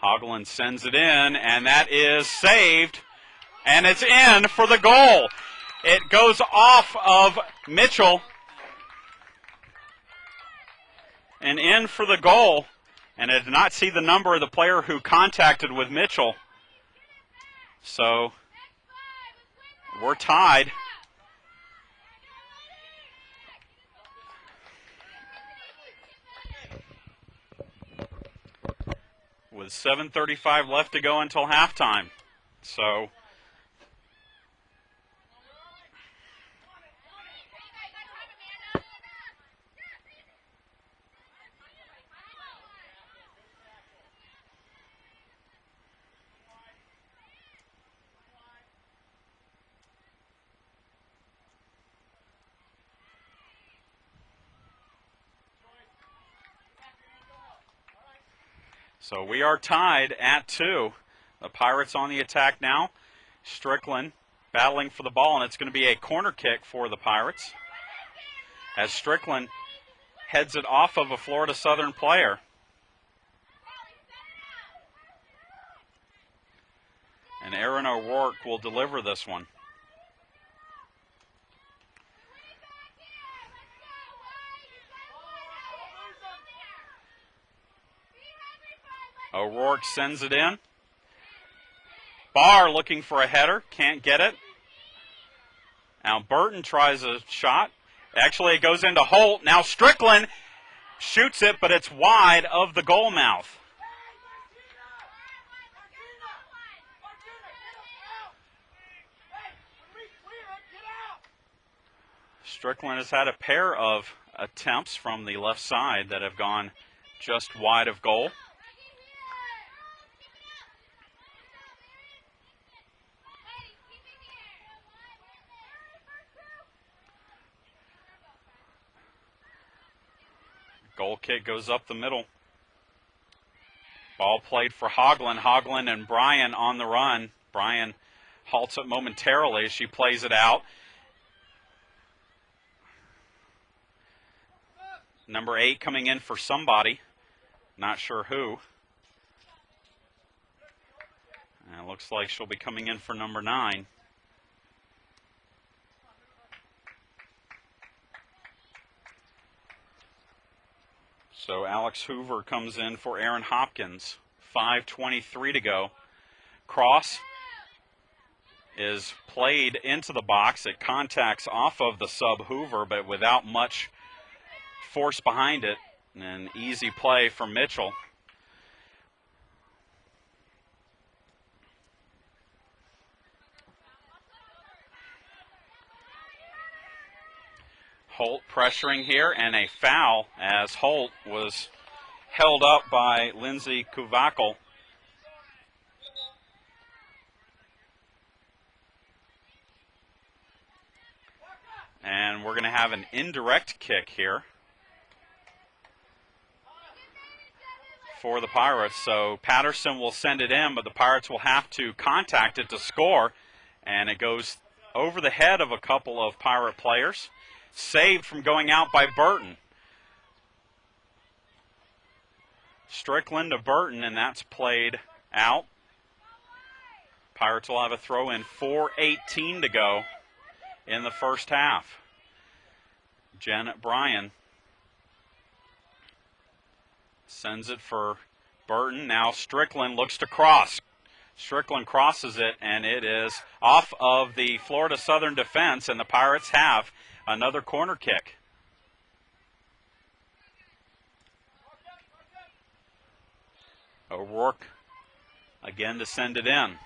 Hogland sends it in, and that is saved, and it's in for the goal. It goes off of Mitchell and in for the goal, and I did not see the number of the player who contacted with Mitchell. So we're tied. With 7:35 left to go until halftime. So we are tied at 2. The Pirates on the attack now. Strickland battling for the ball, and it's going to be a corner kick for the Pirates as Strickland heads it off of a Florida Southern player. And Aaron O'Rourke will deliver this one. O'Rourke sends it in. Barr looking for a header, can't get it. Now Burton tries a shot. Actually, it goes into Holt. Now Strickland shoots it, but it's wide of the goal mouth. Strickland has had a pair of attempts from the left side that have gone just wide of goal. Goal kick goes up the middle. Ball played for Hogland. Hogland and Bryan on the run. Bryan halts it momentarily as she plays it out. Number 8 coming in for somebody. Not sure who. And it looks like she'll be coming in for number 9. Alex Hoover comes in for Aaron Hopkins. 5:23 to go. Cross is played into the box. It contacts off of the sub Hoover, but without much force behind it. An easy play from Mitchell. Holt pressuring here, and a foul as Holt was held up by Lindsey Kuvakel. And we're going to have an indirect kick here for the Pirates. So Patterson will send it in, but the Pirates will have to contact it to score. And it goes over the head of a couple of Pirate players. Saved from going out by Burton. Strickland to Burton, and that's played out. Pirates will have a throw in. 4:18 to go in the first half. Jen Bryan sends it for Burton. Now Strickland looks to cross. Strickland crosses it, and it is off of the Florida Southern defense, and the Pirates have another corner kick. O'Rourke again to send it in.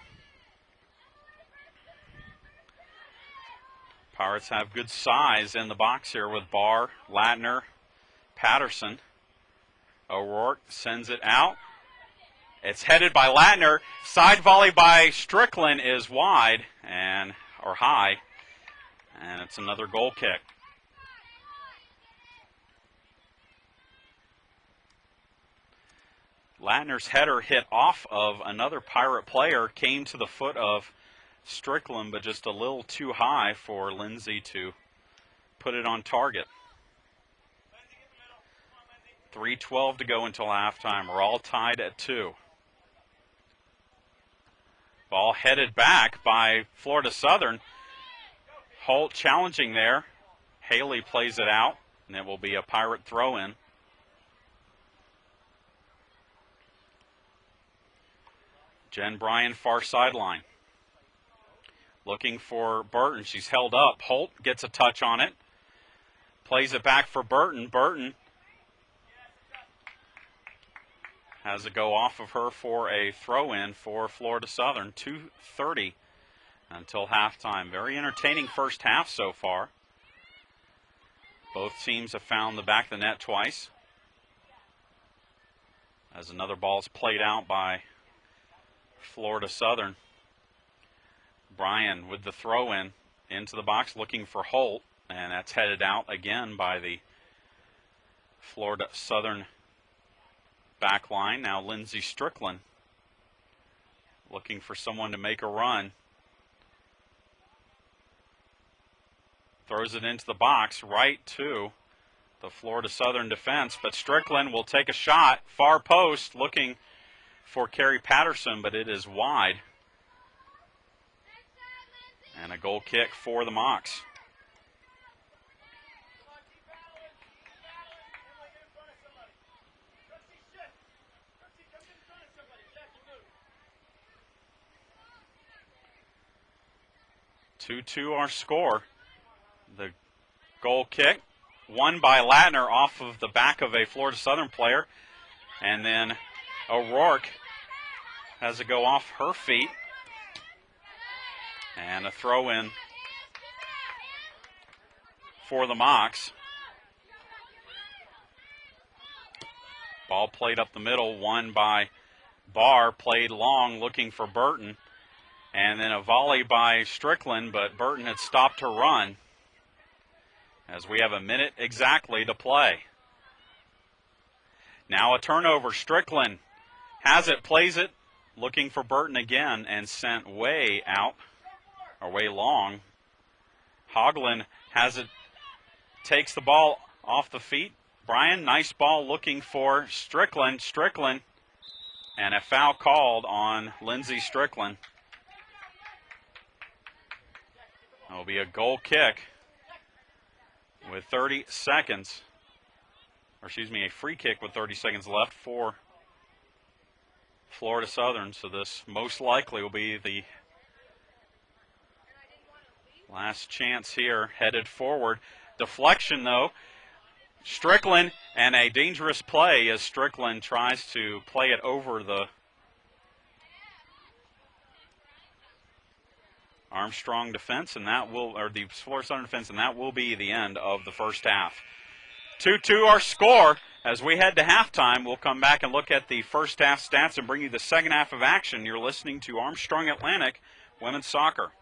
Pirates have good size in the box here with Barr, Latner, Patterson. O'Rourke sends it out. It's headed by Latner. Side volley by Strickland is wide or high. And it's another goal kick. Latner's header hit off of another Pirate player, came to the foot of Strickland, but just a little too high for Lindsey to put it on target. 3:12 to go until halftime. We're all tied at 2. Ball headed back by Florida Southern. Holt challenging there. Haley plays it out, and it will be a Pirate throw-in. Jen Bryan, far sideline. Looking for Burton. She's held up. Holt gets a touch on it. Plays it back for Burton. Burton has it go off of her for a throw-in for Florida Southern. 2:30 until halftime. Very entertaining first half so far. Both teams have found the back of the net twice. As another ball is played out by Florida Southern. Bryan with the throw-in into the box looking for Holt, and that's headed out again by the Florida Southern back line. Now Lindsey Strickland looking for someone to make a run. Throws it into the box right to the Florida Southern defense, but Strickland will take a shot. Far post looking for Carrie Patterson, but it is wide. And a goal kick for the Mocs. Two our score. The goal kick won by Latner off of the back of a Florida Southern player, and then O'Rourke has it go off her feet, and a throw-in for the Mocs. Ball played up the middle, won by Barr, played long looking for Burton, and then a volley by Strickland, but Burton had stopped her run as we have a minute exactly to play. Now a turnover. Strickland has it, plays it, looking for Burton again, and sent way out, or way long. Hoagland has it, takes the ball off the feet. Bryan, nice ball looking for Strickland. Strickland, and a foul called on Lindsey Strickland. It will be a goal kick with 30 seconds. a free kick with 30 seconds left for Florida Southern. So this most likely will be the last chance here, headed forward. Deflection, though. Strickland, and a dangerous play as Strickland tries to play it over the Armstrong defense, and that will, or the Florida Southern defense, and that will be the end of the first half. 2-2 our score. As we head to halftime, we'll come back and look at the first half stats and bring you the second half of action. You're listening to Armstrong Atlantic Women's Soccer.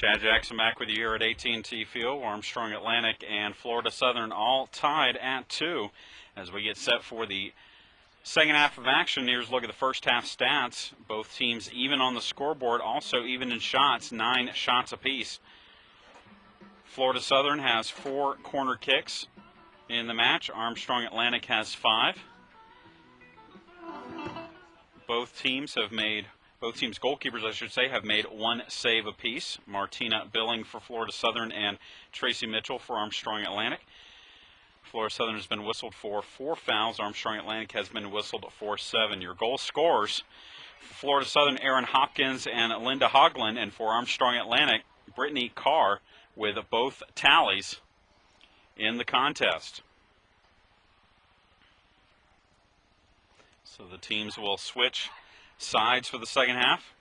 Chad Jackson back with you here at AT&T Field. Armstrong Atlantic and Florida Southern all tied at 2 as we get set for the second half of action. Here's a look at the first half stats. Both teams even on the scoreboard, also even in shots, 9 shots apiece. Florida Southern has 4 corner kicks in the match. Armstrong Atlantic has 5. Both teams goalkeepers, I should say, have made 1 save apiece. Martina Billing for Florida Southern and Tracy Mitchell for Armstrong Atlantic. Florida Southern has been whistled for 4 fouls. Armstrong Atlantic has been whistled for 7. Your goal scorers for Florida Southern, Aaron Hopkins and Linda Hoagland, and for Armstrong Atlantic, Brittany Carr, with both tallies in the contest. So the teams will switch sides for the second half.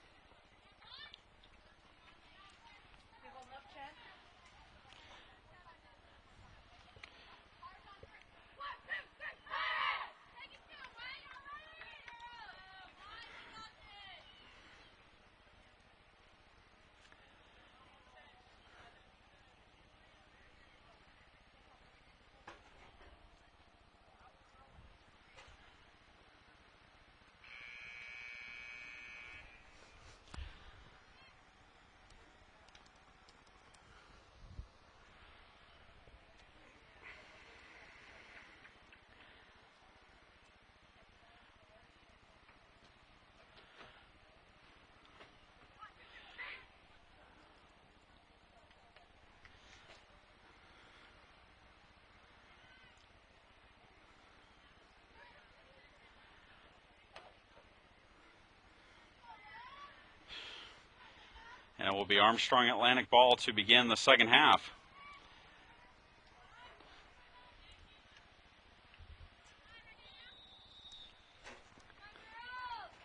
And it will be Armstrong Atlantic ball to begin the second half.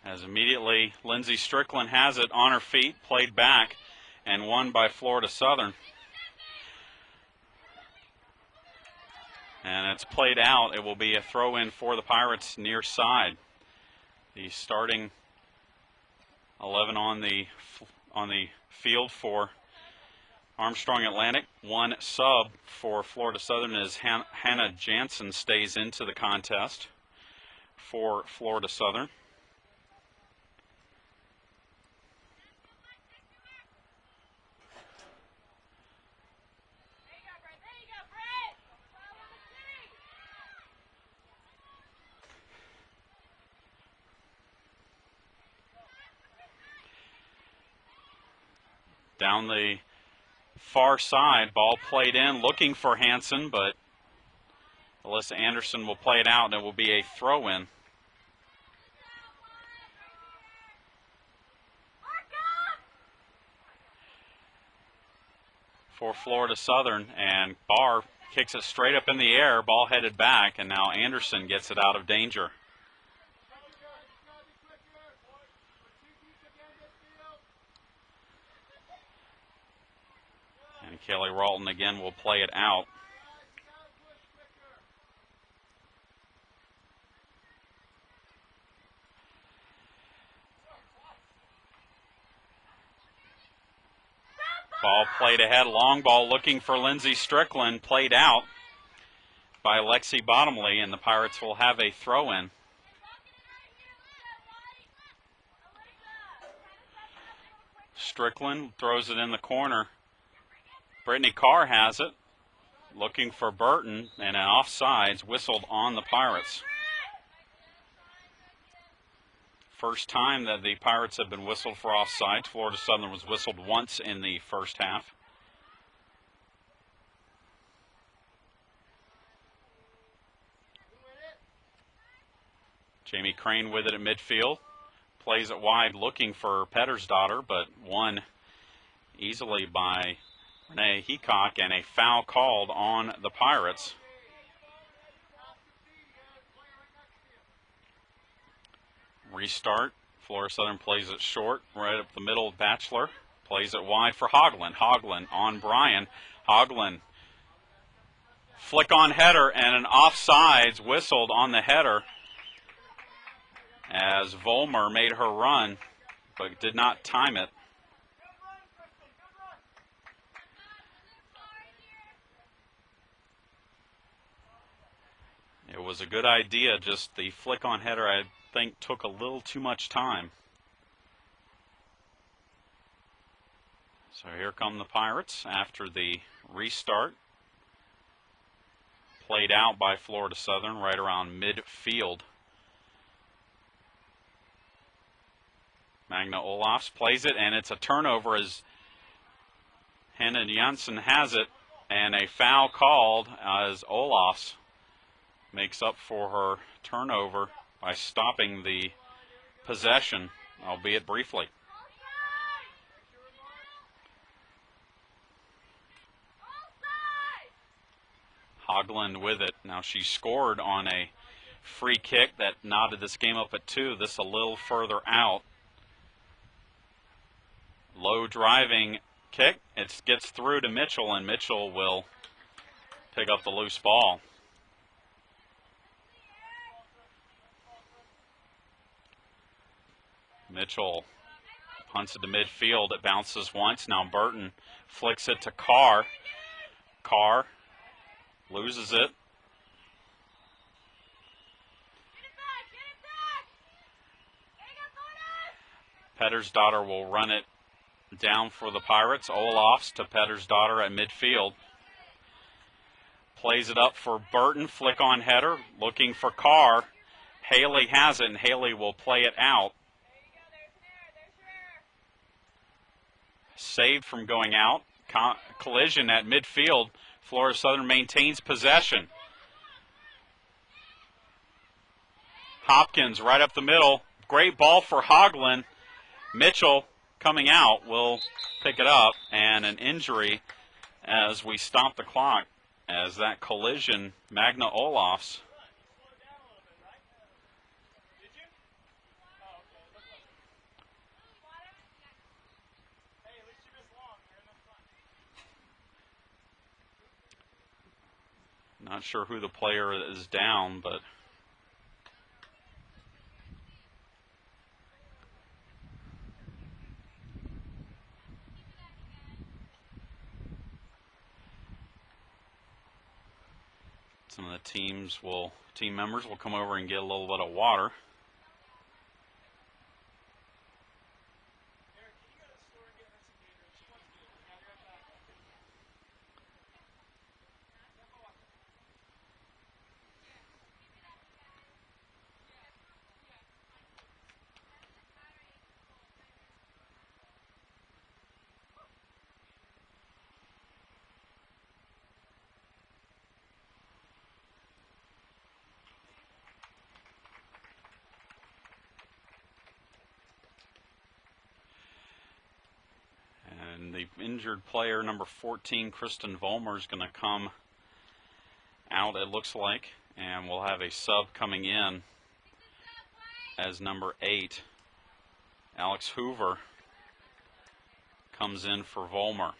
As immediately Lindsay Strickland has it on her feet, played back, and won by Florida Southern. And it's played out. It will be a throw-in for the Pirates near side. The starting 11 on the field for Armstrong Atlantic. 1 sub for Florida Southern as Hannah Jansen stays into the contest for Florida Southern. Down the far side, ball played in, looking for Hansen, but Alyssa Anderson will play it out, and it will be a throw-in. For Florida Southern, and Barr kicks it straight up in the air, ball headed back, and now Anderson gets it out of danger. And Kelly Ralton again will play it out. Ball played ahead, long ball looking for Lindsay Strickland, played out by Lexi Bottomley, and the Pirates will have a throw-in. Strickland throws it in the corner. Brittany Carr has it, looking for Burton, and an offsides whistled on the Pirates. First time that the Pirates have been whistled for offsides. Florida Southern was whistled once in the first half. Jamie Crane with it at midfield. Plays it wide looking for Pettersdottir, but won easily by Renee Heacock, and a foul called on the Pirates. Restart. Florida Southern plays it short, right up the middle. Batchelor plays it wide for Hoagland. Hoagland on Bryan. Hoagland flick on header, and an offsides whistled on the header as Volmer made her run, but did not time it. was a good idea, just the flick on header I think took a little too much time. So here come the Pirates after the restart. Played out by Florida Southern right around midfield. Magna Olofs plays it, and it's a turnover as Hannah Janssen has it, and a foul called as Olofs makes up for her turnover by stopping the possession, albeit briefly. Hogland with it. Now she scored on a free kick that knotted this game up at 2. This a little further out. Low driving kick. It gets through to Mitchell, and Mitchell will pick up the loose ball. Mitchell punts it to midfield. It bounces once. Now Burton flicks it to Carr. Carr loses it. Pettersdottir will run it down for the Pirates. Olofs to Pettersdottir at midfield. Plays it up for Burton. Flick on header. Looking for Carr. Haley has it, and Haley will play it out. Saved from going out. Collision at midfield. Florida Southern maintains possession. Hopkins right up the middle. Great ball for Hogland. Mitchell coming out will pick it up, and an injury as we stop the clock as that collision. Magna Olofs. Not sure who the player is down, but some of the team members will come over and get a little bit of water. And the injured player, number 14, Kristen Vollmer, is going to come out, it looks like. And we'll have a sub coming in as number 8, Alex Hoover, comes in for Vollmer.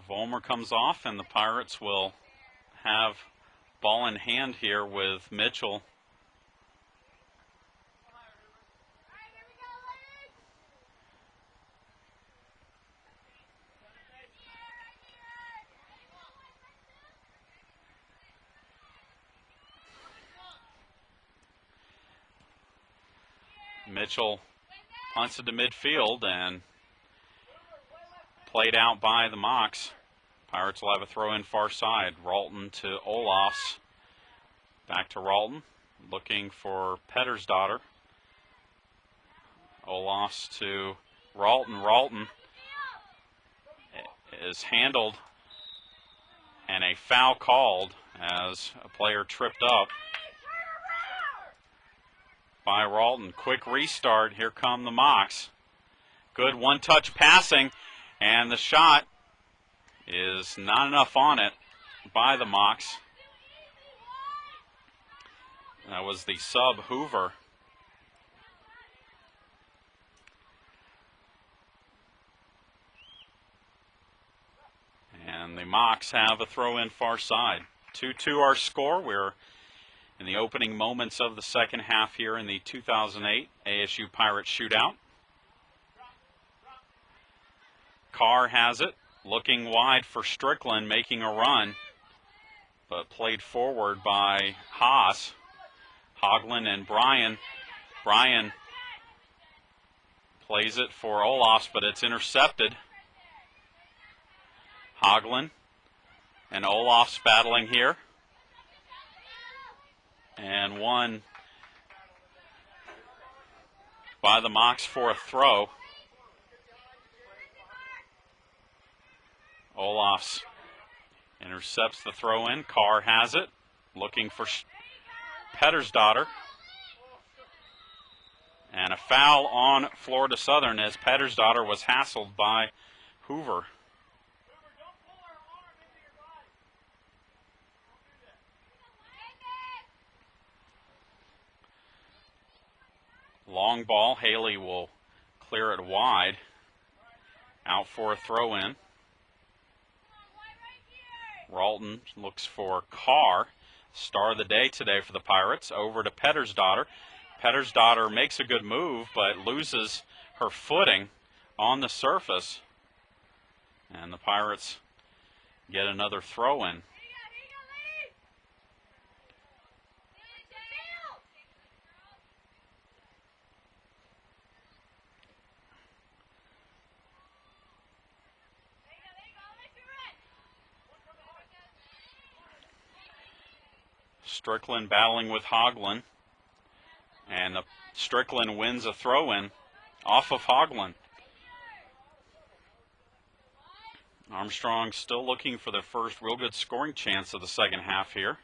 Vollmer comes off, and the Pirates will have ball in hand here with Mitchell. Mitchell punts it to midfield and played out by the Mocs. Pirates will have a throw in far side. Ralton to Olofs. Back to Ralton, looking for Pettersdottir. Olofs to Ralton. Ralton is handled, and a foul called as a player tripped up by Ralton. Quick restart. Here come the Mocs. Good one-touch passing, and the shot is not enough on it by the Mocs. That was the sub, Hoover. Mocs have a throw in far side. 2-2 our score. We're in the opening moments of the second half here in the 2008 ASU Pirates shootout. Carr has it, looking wide for Strickland, making a run, but played forward by Haas. Hoagland and Bryan. Bryan plays it for Olofs, but it's intercepted. Hoagland and Olofs battling here. And one by the Mocs for a throw. Olofs intercepts the throw in. Carr has it, looking for Pettersdotter. And a foul on Florida Southern as Pettersdotter was hassled by Hoover. Long ball, Haley will clear it wide. Out for a throw in. Ralton looks for Carr. Star of the day today for the Pirates. Over to Pettersdotter. Pettersdotter makes a good move, but loses her footing on the surface. And the Pirates get another throw in. Strickland battling with Hoagland. And Strickland wins a throw-in off of Hoagland. Armstrong still looking for their first real good scoring chance of the second half here.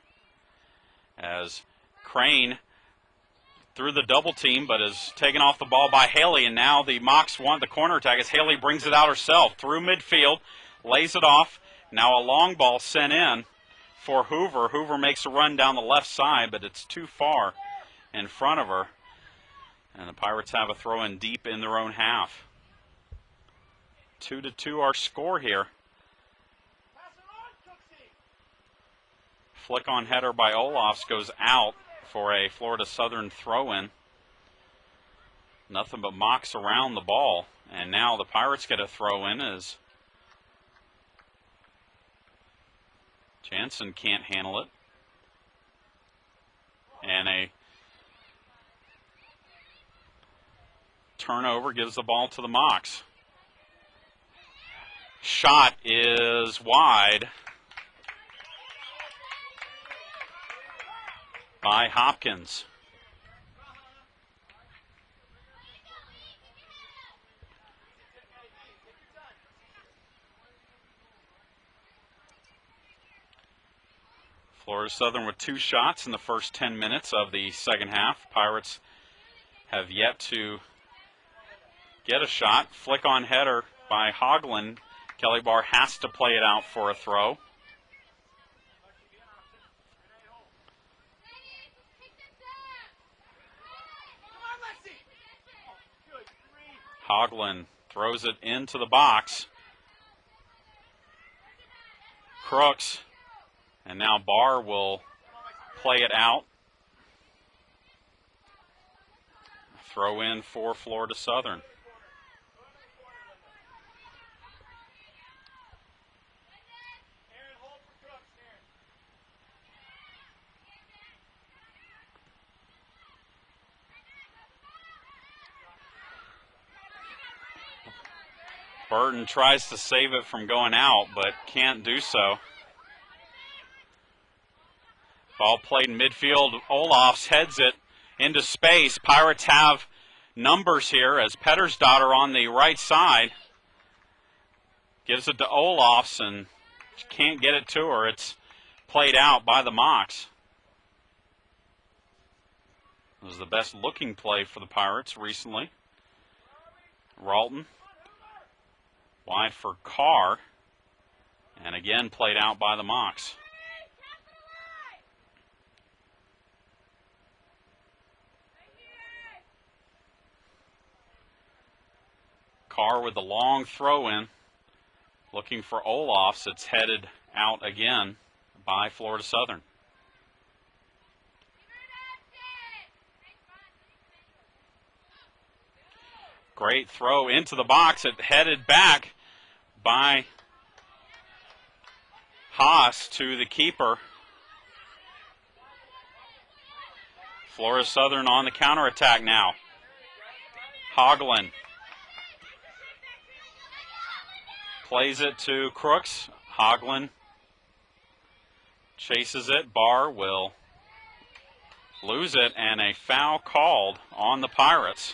As Crane through the double team, but is taken off the ball by Haley. And now the Mocs want the corner attack as Haley brings it out herself through midfield, lays it off. Now a long ball sent in for Hoover. Hoover makes a run down the left side, but it's too far in front of her. And the Pirates have a throw in deep in their own half. 2-2 our score here. Flick on header by Olofs goes out for a Florida Southern throw in. Nothing but Mocs around the ball. And now the Pirates get a throw in as Jansen can't handle it. And a turnover gives the ball to the Mocs. Shot is wide by Hopkins. Florida Southern with 2 shots in the first 10 minutes of the second half. Pirates have yet to get a shot. Flick on header by Hoagland. Kelly Barr has to play it out for a throw. Hoagland throws it into the box. Crooks. And now Barr will play it out. Throw in for Florida Southern. Burton tries to save it from going out, but can't do so. Ball played in midfield. Olofs heads it into space. Pirates have numbers here as Pettersdotter on the right side gives it to Olofs and can't get it to her. It's played out by the Mocs. It was the best looking play for the Pirates recently. Ralton wide for Carr, and again played out by the Mocs. Carr with the long throw in. Looking for Olofs. It's headed out again by Florida Southern. Great throw into the box. It headed back by Haas to the keeper. Florida Southern on the counterattack now. Hoagland plays it to Crooks. Hoagland chases it. Barr will lose it, and a foul called on the Pirates.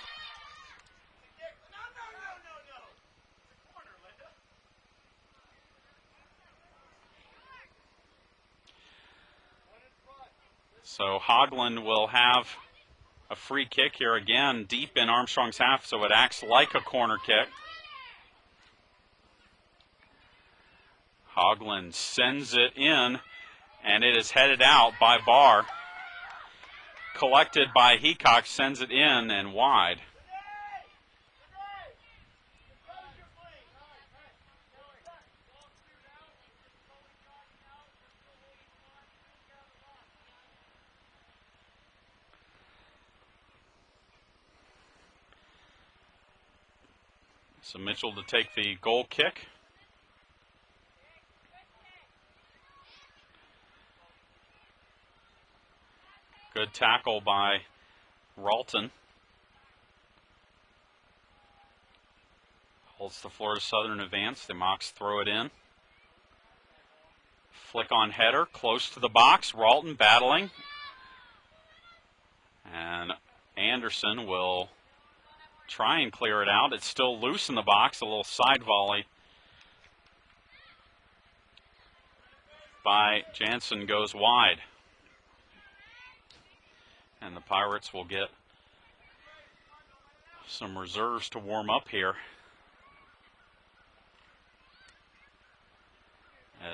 So Hoagland will have a free kick here again, deep in Armstrong's half, so it acts like a corner kick. Hoagland sends it in, and it is headed out by Barr. Collected by Heacock, sends it in and wide. So Mitchell to take the goal kick. Good tackle by Ralton. Holds the Florida Southern advance. The Mocs throw it in. Flick on header, close to the box. Ralton battling. And Anderson will try and clear it out. It's still loose in the box. A little side volley by Jansen goes wide. And the Pirates will get some reserves to warm up here,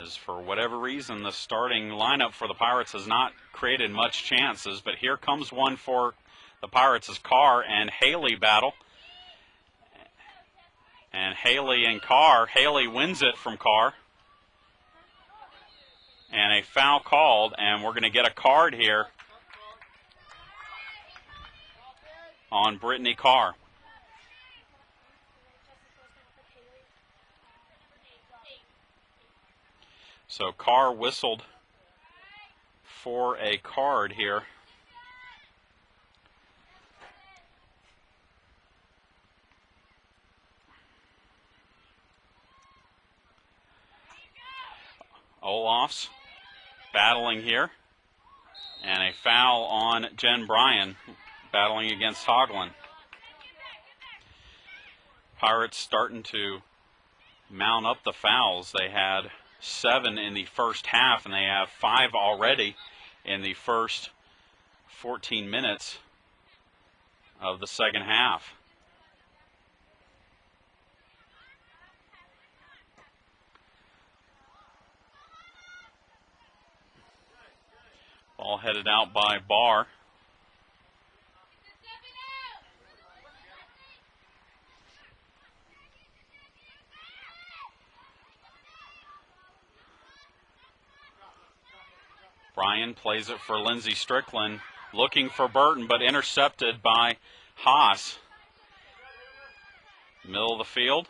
as for whatever reason the starting lineup for the Pirates has not created much chances. But here comes one for the Pirates as Carr and Haley battle. And Haley and Carr. Haley wins it from Carr. And a foul called, and we're going to get a card here on Brittany Carr. So Carr whistled for a card here. Olofs battling here. And a foul on Jen Bryan, battling against Hoagland. Pirates starting to mount up the fouls. They had 7 in the first half, and they have 5 already in the first 14 minutes of the second half. Ball headed out by Barr. Bryan plays it for Lindsey Strickland, looking for Burton, but intercepted by Haas. Middle of the field.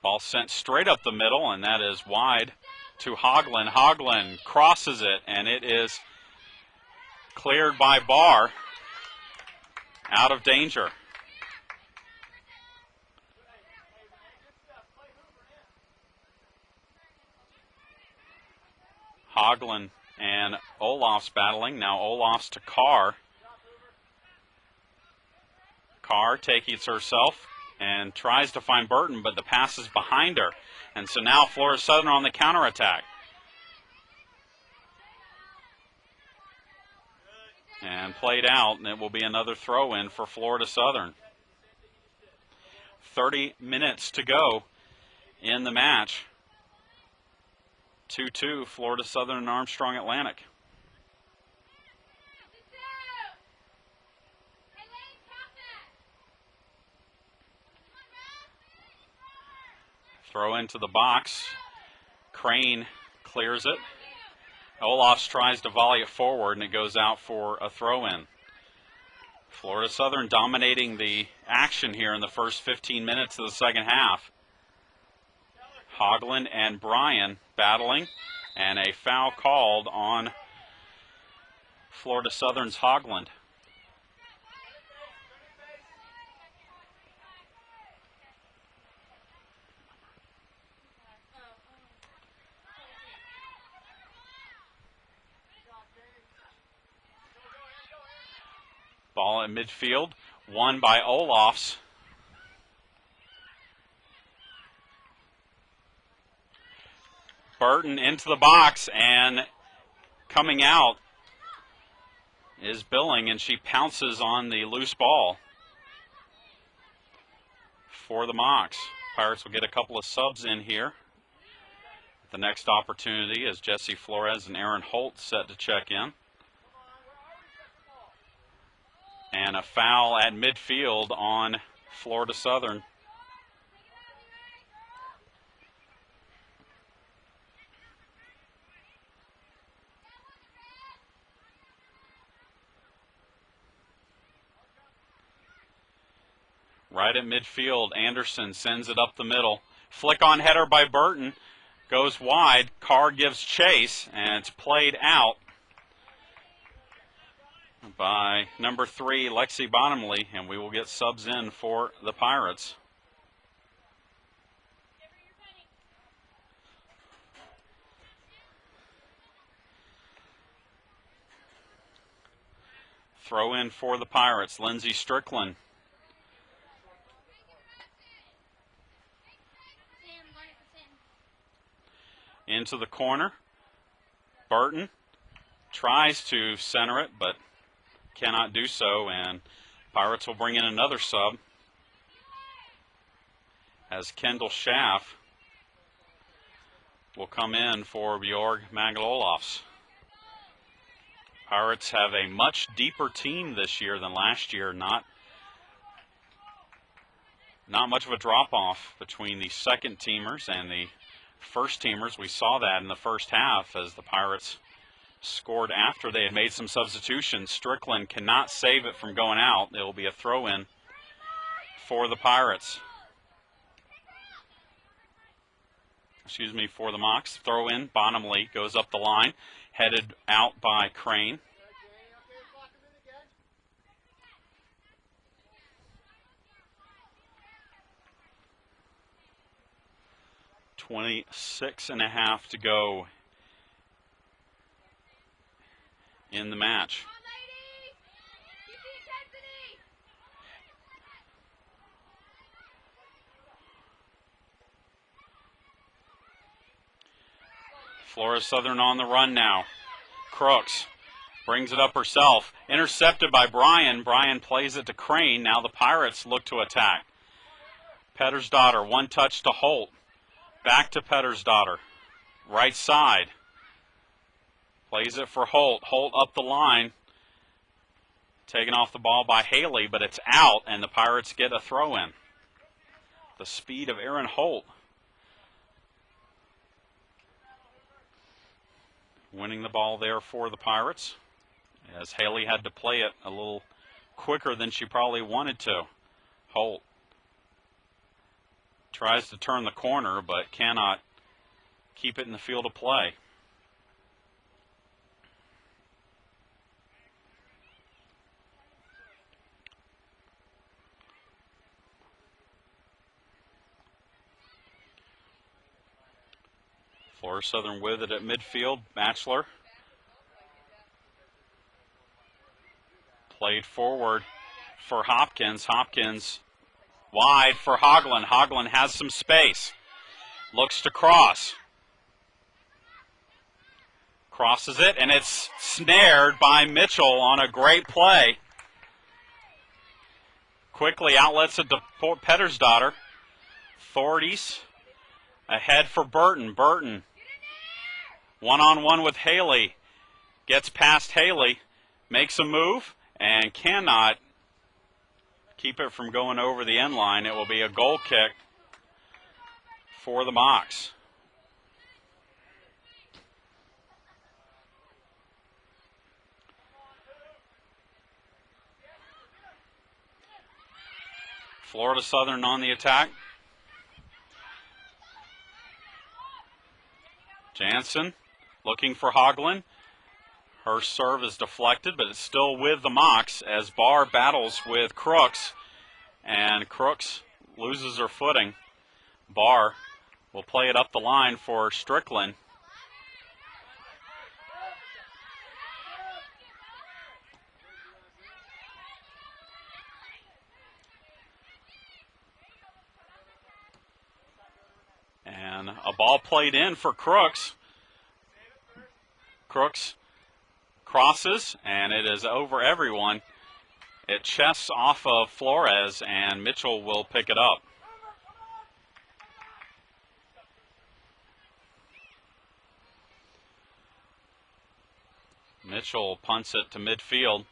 Ball sent straight up the middle, and that is wide to Hoagland. Hoagland crosses it, and it is cleared by Barr, out of danger. Hoagland and Olofs battling. Now Olofs to Carr. Carr taking it herself and tries to find Burton, but the pass is behind her. And so now Florida Southern on the counterattack. And played out, and it will be another throw-in for Florida Southern. 30 minutes to go in the match. 2-2, Florida Southern and Armstrong Atlantic. Throw into the box. Crane clears it. Olofs tries to volley it forward, and it goes out for a throw-in. Florida Southern dominating the action here in the first 15 minutes of the second half. Hogland and Bryan battling, and a foul called on Florida Southern's Hogland. Ball at midfield, won by Olofs. Burton into the box, and coming out is Billing, and she pounces on the loose ball for the Mocs. Pirates will get a couple of subs in here. The next opportunity is Jesse Flores and Aaron Holt set to check in. And a foul at midfield on Florida Southern. Right at midfield, Anderson sends it up the middle. Flick on header by Burton. Goes wide. Carr gives chase, and it's played out by number 3, Lexi Bottomley, and we will get subs in for the Pirates. Throw in for the Pirates, Lindsey Strickland. Into the corner. Burton tries to center it, but cannot do so, and Pirates will bring in another sub as Kendall Schaff will come in for Bjorg Magel-Olofs. Pirates have a much deeper team this year than last year. Not much of a drop-off between the second teamers and the first teamers. We saw that in the first half as the Pirates scored after they had made some substitutions. Strickland cannot save it from going out. It will be a throw-in for the Pirates. Excuse me, for the Mocs. Throw-in, Bottomley goes up the line, headed out by Crane. .26.5 to go in the match. Florida Southern on the run now. Crooks brings it up herself. Intercepted by Bryan. Bryan plays it to Crane. Now the Pirates look to attack. Pettersdottir, one touch to Holt. Back to Pettersdottir. Right side. Plays it for Holt. Holt up the line. Taken off the ball by Haley, but it's out, and the Pirates get a throw-in. The speed of Aaron Holt. Winning the ball there for the Pirates, as Haley had to play it a little quicker than she probably wanted to. Holt tries to turn the corner, but cannot keep it in the field of play. Florida Southern with it at midfield. Batchelor played forward for Hopkins. Hopkins wide for Hogland. Hogland has some space. Looks to cross. Crosses it, and it's snared by Mitchell on a great play. Quickly outlets it to Pettersdottir. Authorities ahead for Burton. Burton one-on-one with Haley. Gets past Haley. Makes a move and cannot keep it from going over the end line. It will be a goal kick for the box. Florida Southern on the attack. Jansen looking for Hoagland. Her serve is deflected, but it's still with the Mocs as Barr battles with Crooks. And Crooks loses her footing. Barr will play it up the line for Strickland. And a ball played in for Crooks. Crooks crosses, and it is over everyone. It chests off of Flores, and Mitchell will pick it up. Mitchell punts it to midfield.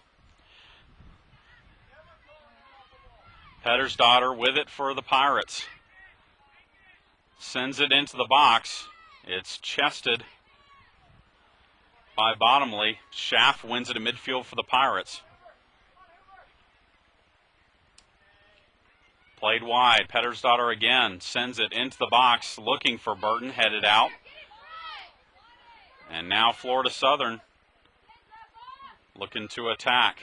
Pettersdottir with it for the Pirates. Sends it into the box. It's chested by Bottomley. Schaff wins it in midfield for the Pirates. Played wide. Pettersdottir again sends it into the box, looking for Burton, headed out. And now Florida Southern looking to attack.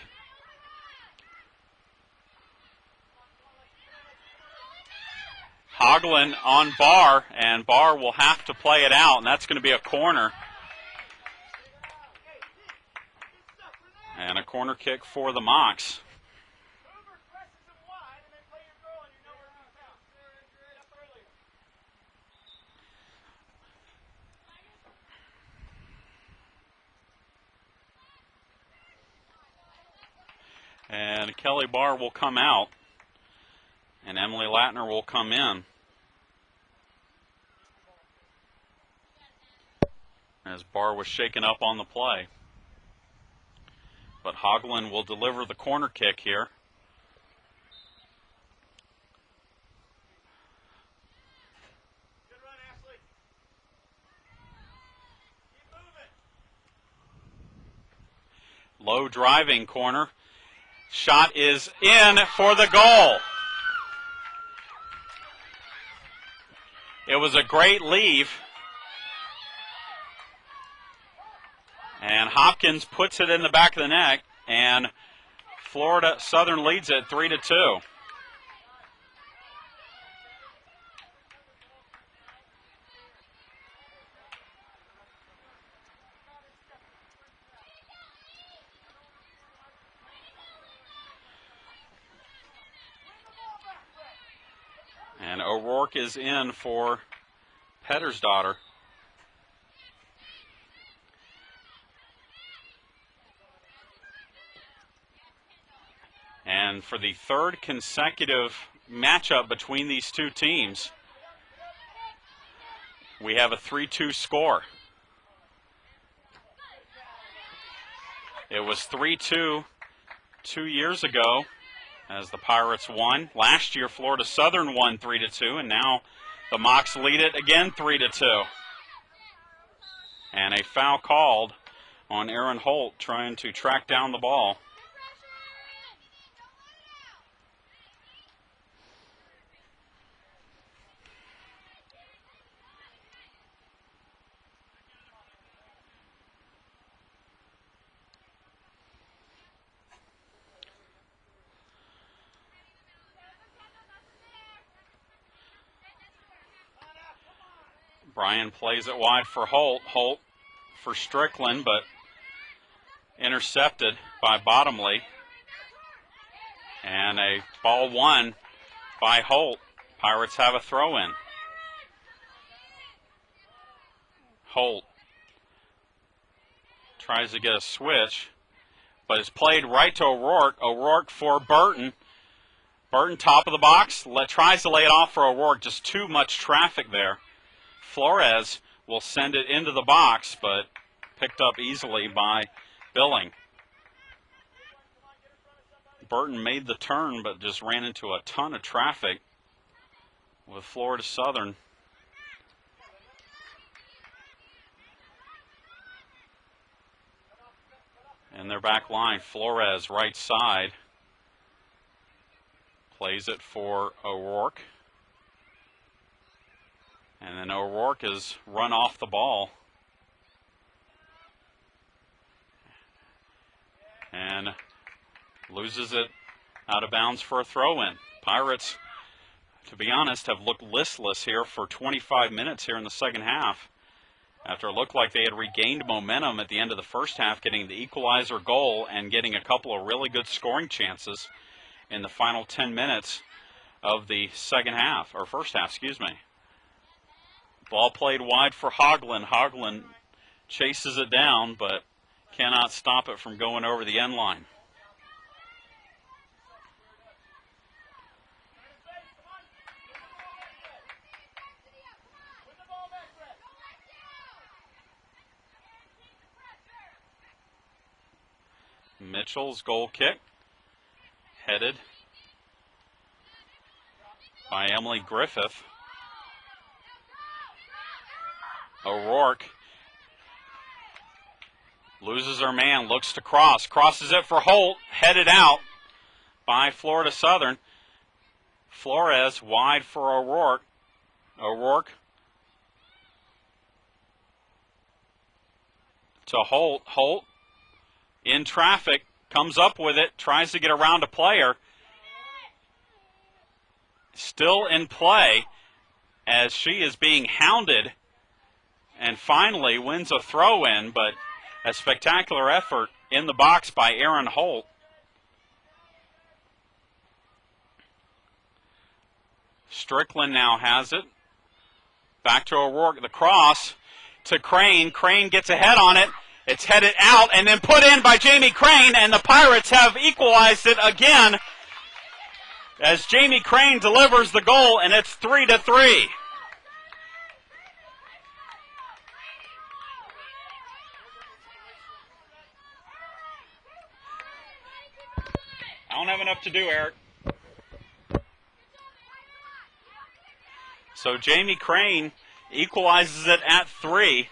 Hoagland on Barr, and Barr will have to play it out, and that's going to be a corner. And a corner kick for the Mocs. And Kelly Barr will come out, and Emily Latner will come in. As Barr was shaken up on the play. But Hoagland will deliver the corner kick here. Good run, Ashley. Keep moving. Low driving corner. Shot is in for the goal. It was a great leave. And Hopkins puts it in the back of the net, and Florida Southern leads it 3-2. And O'Rourke is in for Pettersdottir. And for the third consecutive matchup between these two teams, we have a 3-2 score. It was 3-2 2 years ago as the Pirates won. Last year, Florida Southern won 3-2, and now the Mocs lead it again 3-2. And a foul called on Aaron Holt trying to track down the ball. Bryan plays it wide for Holt. Holt for Strickland, but intercepted by Bottomley. And a ball won by Holt. Pirates have a throw-in. Holt tries to get a switch, but it's played right to O'Rourke. O'Rourke for Burton. Burton top of the box, tries to lay it off for O'Rourke. Just too much traffic there. Flores will send it into the box, but picked up easily by Billing. Burton made the turn, but just ran into a ton of traffic with Florida Southern in their back line. Flores, right side. Plays it for O'Rourke. And then O'Rourke is run off the ball. And loses it out of bounds for a throw-in. Pirates, to be honest, have looked listless here for 25 minutes here in the second half. After it looked like they had regained momentum at the end of the first half, getting the equalizer goal and getting a couple of really good scoring chances in the final 10 minutes of the second half, or first half, excuse me. Ball played wide for Hoagland. Hoagland chases it down, but cannot stop it from going over the end line. Mitchell's goal kick, headed by Emily Griffith. O'Rourke loses her man, looks to cross, crosses it for Holt, headed out by Florida Southern. Flores wide for O'Rourke. O'Rourke to Holt. Holt in traffic, comes up with it, tries to get around a player. Still in play as she is being hounded and finally wins a throw-in, but a spectacular effort in the box by Aaron Holt. Strickland now has it. Back to O'Rourke, the cross to Crane. Crane gets a head on it. It's headed out and then put in by Jamie Crane, and the Pirates have equalized it again as Jamie Crane delivers the goal, and it's 3-3. I don't have enough to do, Eric. So Jamie Crane equalizes it at 3.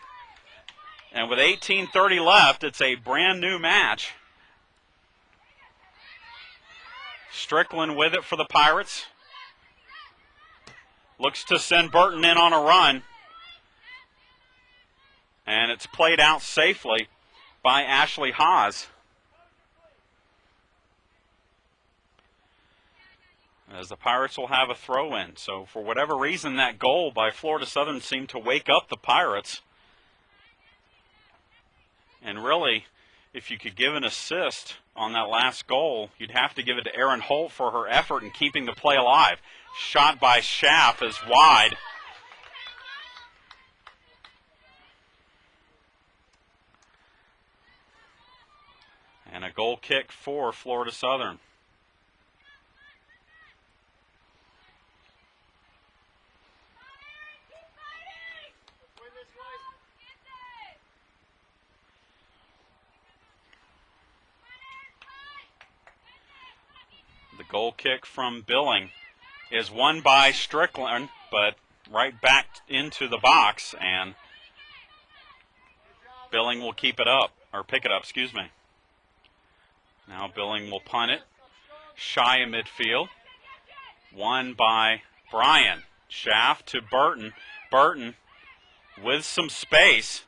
And with 18:30 left, it's a brand new match. Strickland with it for the Pirates. Looks to send Burton in on a run. And it's played out safely by Ashley Haas. As the Pirates will have a throw-in. So for whatever reason, that goal by Florida Southern seemed to wake up the Pirates. And really, if you could give an assist on that last goal, you'd have to give it to Erin Holt for her effort in keeping the play alive. Shot by Schaff is wide. And a goal kick for Florida Southern. The goal kick from Billing is won by Strickland, but right back into the box, and Billing will keep it up, or pick it up, excuse me. Now Billing will punt it. Shy in midfield. Won by Bryan. Schaff to Burton. Burton with some space.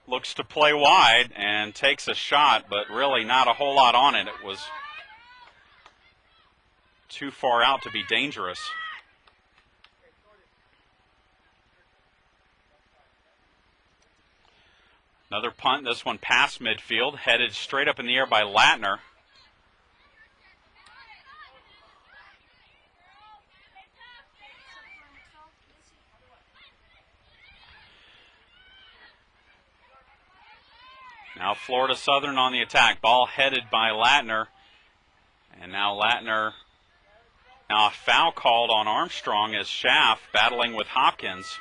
Looks to play wide and takes a shot, but really not a whole lot on it. It was too far out to be dangerous. Another punt, this one past midfield, headed straight up in the air by Latner. Now Florida Southern on the attack. Ball headed by Latner. And now Latner, now a foul called on Armstrong as Schaff battling with Hopkins.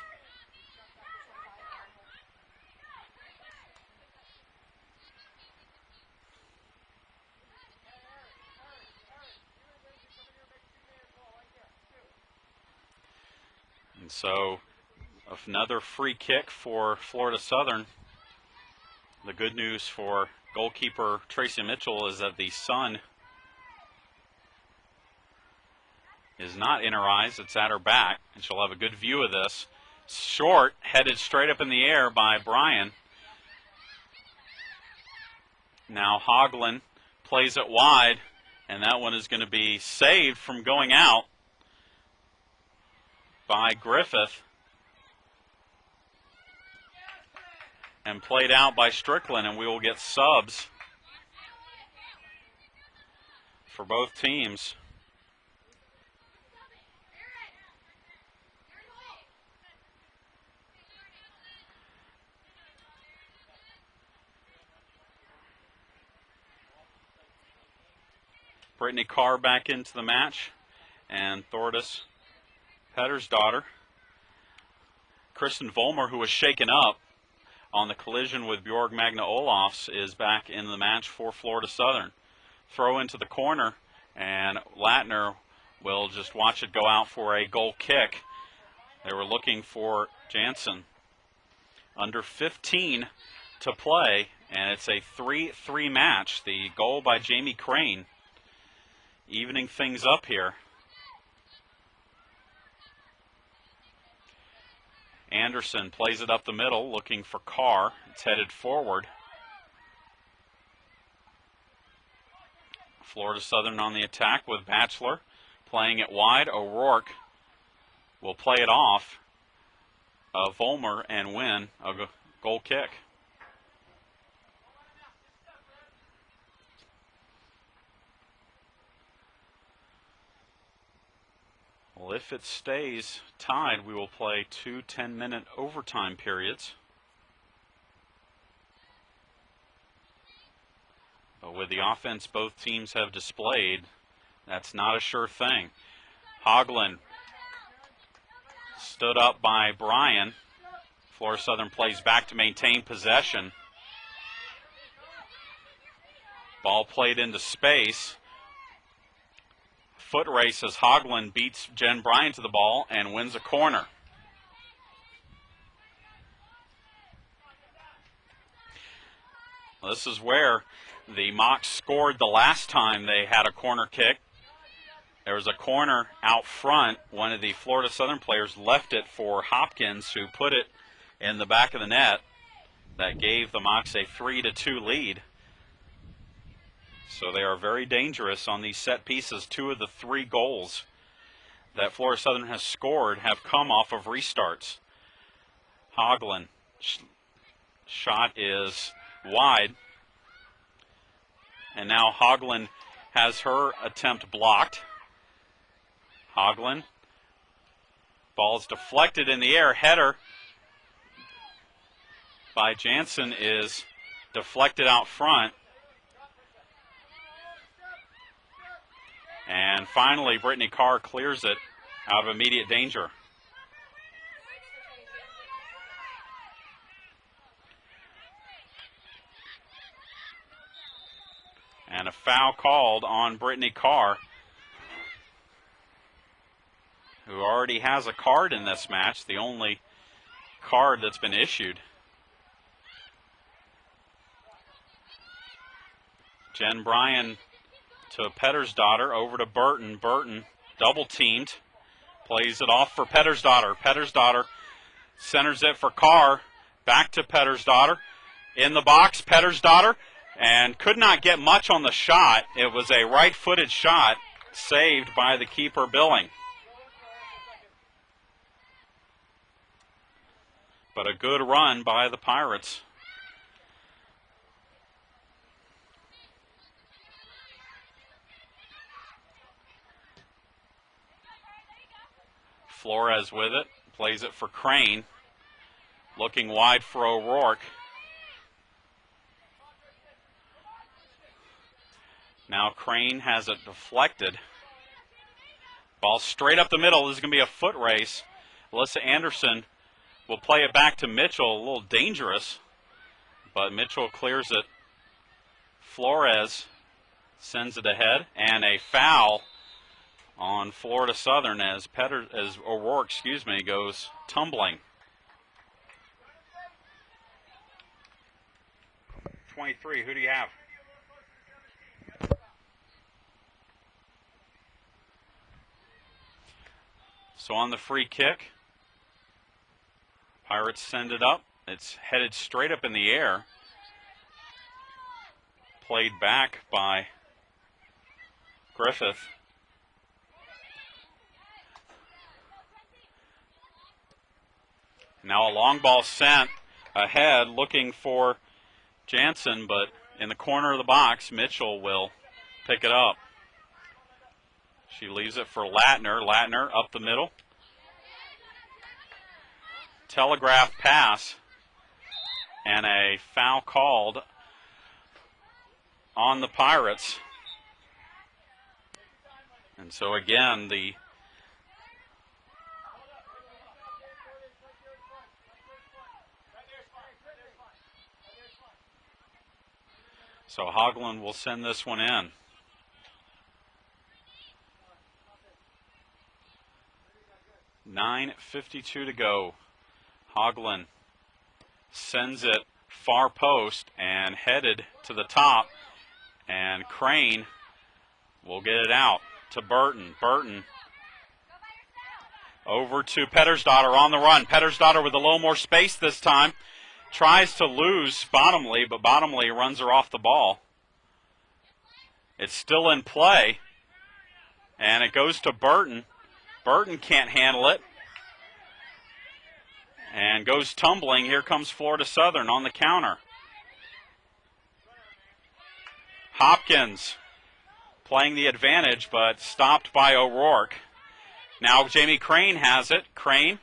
And so another free kick for Florida Southern The good news for goalkeeper Tracy Mitchell is that the sun is not in her eyes, it's at her back, and she'll have a good view of this. Short, headed straight up in the air by Bryan. Now Hoagland plays it wide, and that one is going to be saved from going out by Griffith and played out by Strickland, and we will get subs for both teams. Brittany Carr back into the match, and Thordis Pettersdottir. Kristen Vollmer, who was shaken up on the collision with Bjorg Magna Olofs, is back in the match for Florida Southern. Throw into the corner, and Latner will just watch it go out for a goal kick. They were looking for Jansen. Under 15 to play, and it's a 3-3 match. The goal by Jamie Crane evening things up here. Anderson plays it up the middle, looking for Carr. It's headed forward. Florida Southern on the attack with Batchelor playing it wide. O'Rourke will play it off Vollmer and win a goal kick. Well, if it stays tied, we will play 2 10-minute overtime periods. But with the offense both teams have displayed, that's not a sure thing. Hoagland stood up by Bryan. Florida Southern plays back to maintain possession. Ball played into space. Foot race as Hoagland beats Jen Bryan to the ball and wins a corner. Well, this is where the Mocs scored the last time they had a corner kick. There was a corner out front. One of the Florida Southern players left it for Hopkins, who put it in the back of the net. That gave the Mocs a 3-2 lead. So they are very dangerous on these set pieces. 2 of the 3 goals that Florida Southern has scored have come off of restarts. Hoagland, shot is wide. And now Hoagland has her attempt blocked. Hoagland, ball is deflected in the air. Header by Jansen is deflected out front. And finally, Brittany Carr clears it out of immediate danger. And a foul called on Brittany Carr, who already has a card in this match, the only card that's been issued. Jen Bryan to Pettersdottir, over to Burton. Burton double teamed, plays it off for Pettersdottir. Pettersdottir centers it for Carr, back to Pettersdottir. In the box, Pettersdottir, and could not get much on the shot. It was a right-footed shot, saved by the keeper Billing. But a good run by the Pirates. Flores with it, plays it for Crane, looking wide for O'Rourke. Now Crane has it deflected. Ball straight up the middle. This is going to be a foot race. Alyssa Anderson will play it back to Mitchell. A little dangerous, but Mitchell clears it. Flores sends it ahead, and a foul on Florida Southern as O'Rourke, goes tumbling. 23. Who do you have? So on the free kick, Pirates send it up. It's headed straight up in the air. Played back by Griffith. Now a long ball sent ahead looking for Jansen, but in the corner of the box, Mitchell will pick it up. She leaves it for Latner. Latner up the middle. Telegraph pass and a foul called on the Pirates. And so again, so Hogland will send this one in. .52 to go. Hogland sends it far post and headed to the top. And Crane will get it out to Burton. Burton over to Pettersdottir on the run. Pettersdottir with a little more space this time. Tries to lose Bottomley, but Bottomley runs her off the ball. It's still in play. And it goes to Burton. Burton can't handle it. And goes tumbling. Here comes Florida Southern on the counter. Hopkins playing the advantage, but stopped by O'Rourke. Now Jamie Crane has it. Crane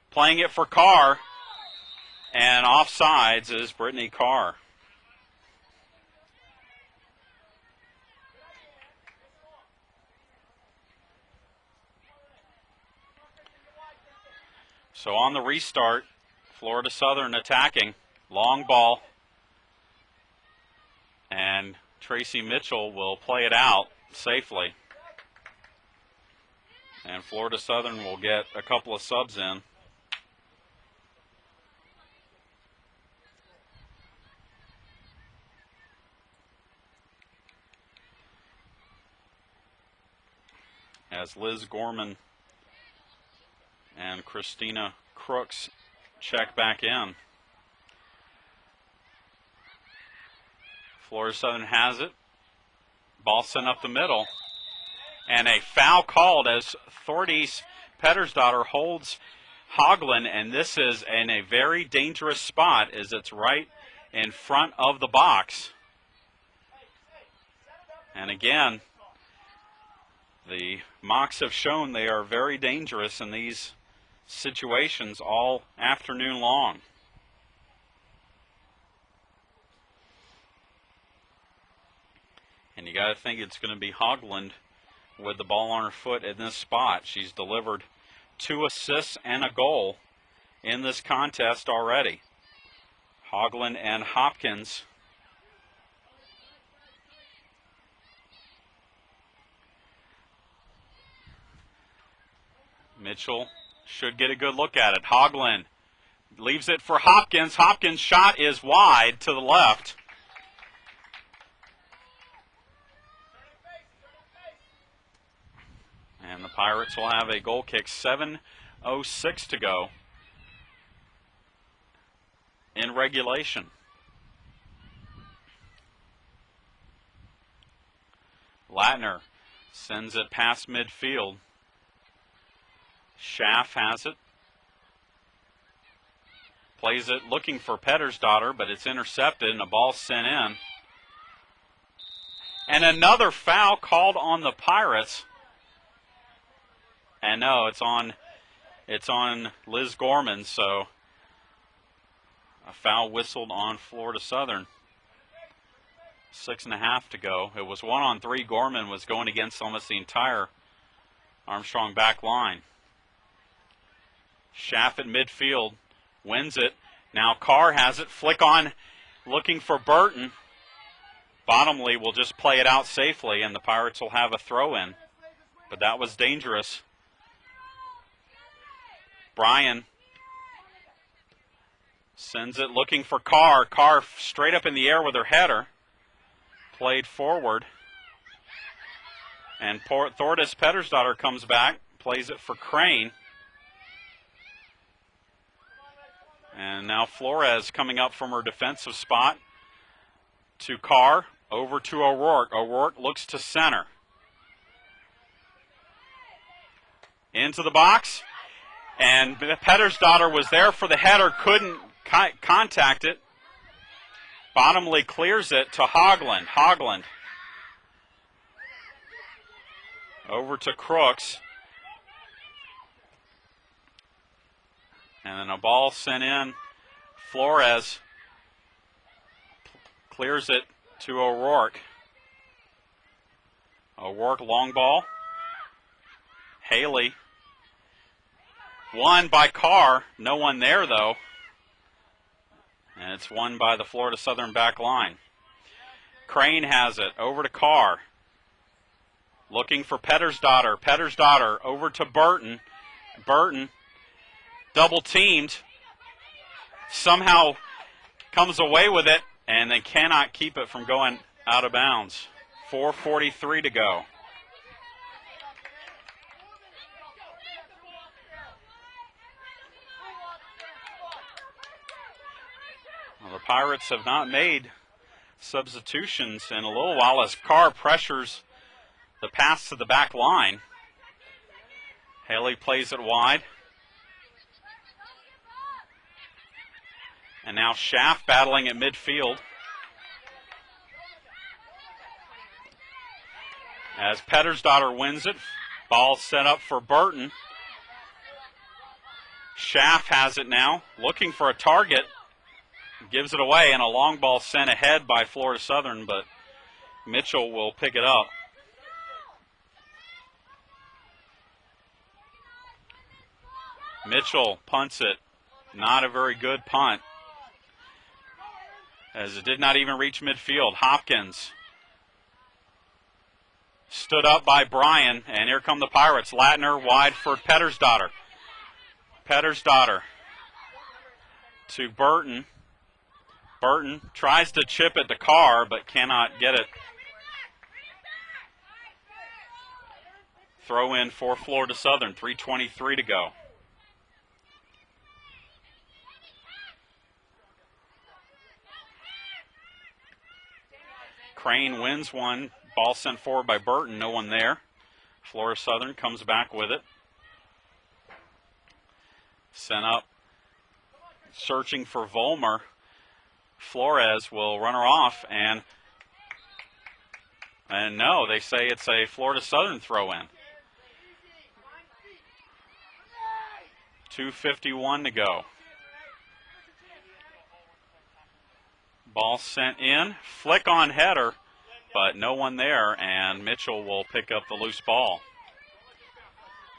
playing it for Carr. And offsides is Brittany Carr. So on the restart, Florida Southern attacking. Long ball. And Tracy Mitchell will play it out safely. And Florida Southern will get a couple of subs in. As Liz Gorman and Christina Crooks check back in. Florida Southern has it. Ball sent up the middle. And a foul called as Thordis Pettersdottir holds Hogland. And this is in a very dangerous spot as it's right in front of the box. And again, the mocks have shown they are very dangerous in these situations all afternoon long. And you got to think it's going to be Hogland with the ball on her foot in this spot. She's delivered 2 assists and a goal in this contest already. Hogland and Hopkins. Mitchell should get a good look at it. Hogland leaves it for Hopkins. Hopkins' shot is wide to the left. And the Pirates will have a goal kick. 7:06 to go in regulation. Latner sends it past midfield. Schaff has it. Plays it looking for Pettersdottir, but it's intercepted and the ball sent in. And another foul called on the Pirates. And no, it's on Liz Gorman, so a foul whistled on Florida Southern. 6.5 to go. It was 1-on-3. Gorman was going against almost the entire Armstrong back line. Schaff at midfield wins it. Now Carr has it. Flick on looking for Burton. Bottomley will just play it out safely, and the Pirates will have a throw in. But that was dangerous. Bryan Sends it looking for Carr. Carr straight up in the air with her header. Played forward. And Thordis Pettersdottir comes back. Plays it for Crane. And now Flores coming up from her defensive spot to Carr. Over to O'Rourke. O'Rourke looks to center. Into the box. And Pettersdottir was there for the header. Couldn't contact it. Bottomley clears it to Hogland. Hogland. Over to Crooks. And then a ball sent in. Flores clears it to O'Rourke. O'Rourke long ball. Haley. Won by Carr. No one there though. And it's won by the Florida Southern back line. Crane has it. Over to Carr. Looking for Pettersdottir. Pettersdottir over to Burton. Burton double teamed. Somehow comes away with it, and they cannot keep it from going out of bounds. 4:43 to go. Well, the Pirates have not made substitutions in a little while as Carr pressures the pass to the back line. Haley plays it wide. And now Schaff battling at midfield. As Pettersdottir wins it, ball set up for Burton. Schaff has it now, looking for a target. Gives it away, and a long ball sent ahead by Florida Southern, but Mitchell will pick it up. Mitchell punts it. Not a very good punt, as it did not even reach midfield. Hopkins stood up by Bryan, and here come the Pirates. Latner wide for Pettersdottir. Pettersdottir to Burton. Burton tries to chip it to Carr, but cannot get it. Throw in for Florida Southern. 3:23 to go. Crane wins one. Ball sent forward by Burton. No one there. Florida Southern comes back with it. Sent up. Searching for Volmer. Flores will run her off, and no, they say it's a Florida Southern throw-in. 2:51 to go. Ball sent in, flick on header, but no one there, and Mitchell will pick up the loose ball.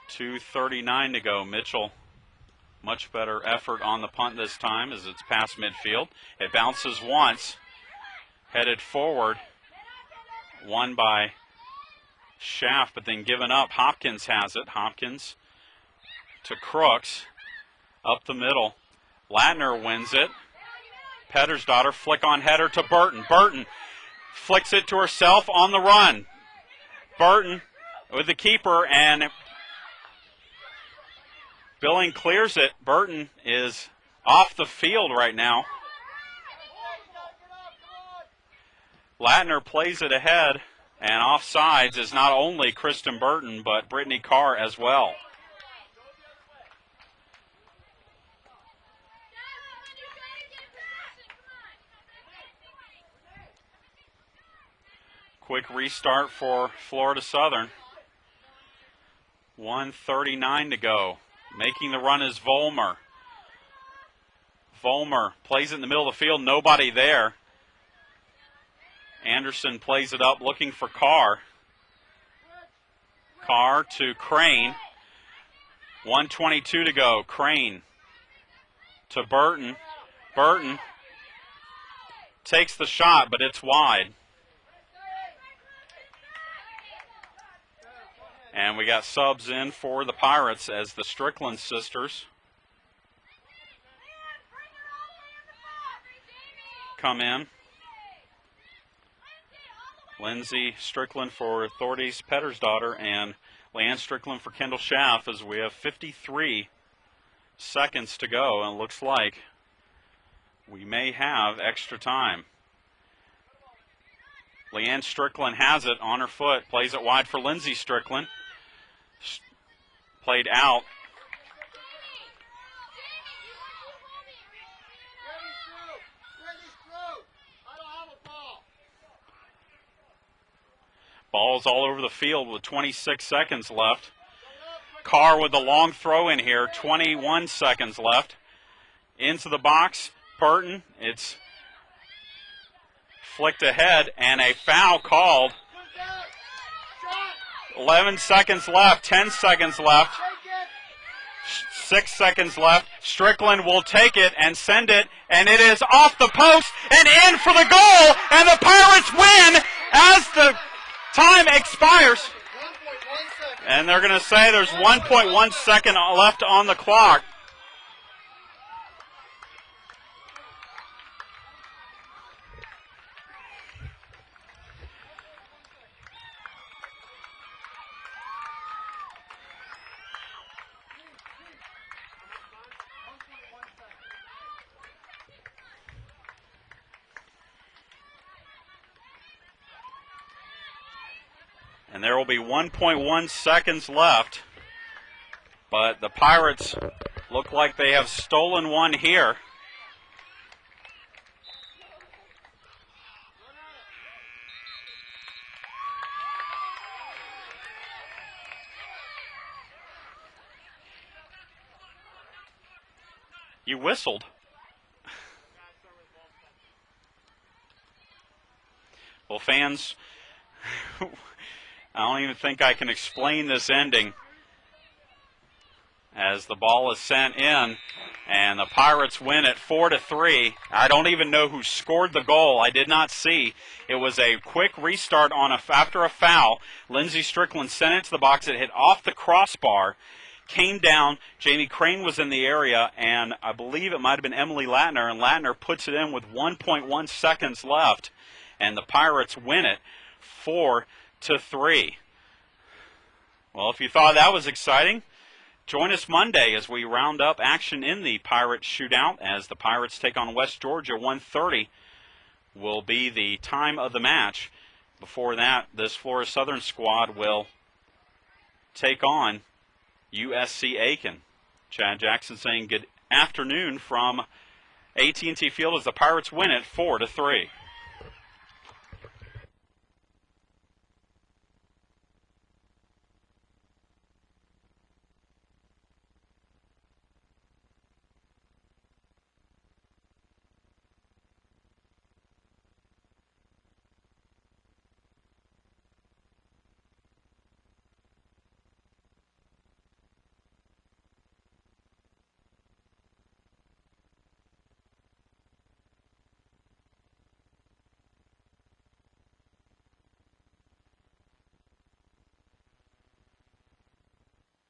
2:39 to go. Mitchell, much better effort on the punt this time as it's past midfield. It bounces once, headed forward, won by Schaff, but then given up. Hopkins has it. Hopkins to Crooks, up the middle. Latner wins it. Pettersdottir, flick on header to Burton. Burton flicks it to herself on the run. Burton with the keeper, and Billing clears it. Burton is off the field right now. Latner plays it ahead, and offsides is not only Kristen Burton, but Brittany Carr as well. Quick restart for Florida Southern. 1:39 to go. Making the run is Volmer. Volmer plays it in the middle of the field. Nobody there. Anderson plays it up looking for Carr. Carr to Crane. 1:22 to go. Crane to Burton. Burton takes the shot, but it's wide. And we got subs in for the Pirates as the Strickland sisters come in. Lindsay Strickland for Thordys Pettersdottir and Leanne Strickland for Kendall Schaff, as we have 53 seconds to go, and it looks like we may have extra time. Leanne Strickland has it on her foot, plays it wide for Lindsay Strickland. Played out. Ball's all over the field with 26 seconds left. Carr with the long throw in here, 21 seconds left. Into the box, Burton. It's flicked ahead and a foul called. 11 seconds left, 10 seconds left. 6 seconds left. Strickland will take it and send it, and it is off the post and in for the goal, and the Pirates win as the time expires. And they're going to say there's 1.1 second left on the clock. And there will be 1.1 seconds left. But the Pirates look like they have stolen one here. You whistled. Well, fans, I don't even think I can explain this ending, as the ball is sent in and the Pirates win it 4-3. I don't even know who scored the goal. I did not see. It was a quick restart after a foul. Lindsay Strickland sent it to the box. It hit off the crossbar, came down. Jamie Crane was in the area, and I believe it might have been Emily Latner, and Latner puts it in with 1.1 seconds left, and the Pirates win it 4-3. Well, if you thought that was exciting, join us Monday as we round up action in the Pirate Shootout, as the Pirates take on West Georgia. 1:30 will be the time of the match. Before that, this Florida Southern squad will take on USC Aiken. Chad Jackson saying good afternoon from AT&T Field as the Pirates win it 4-3.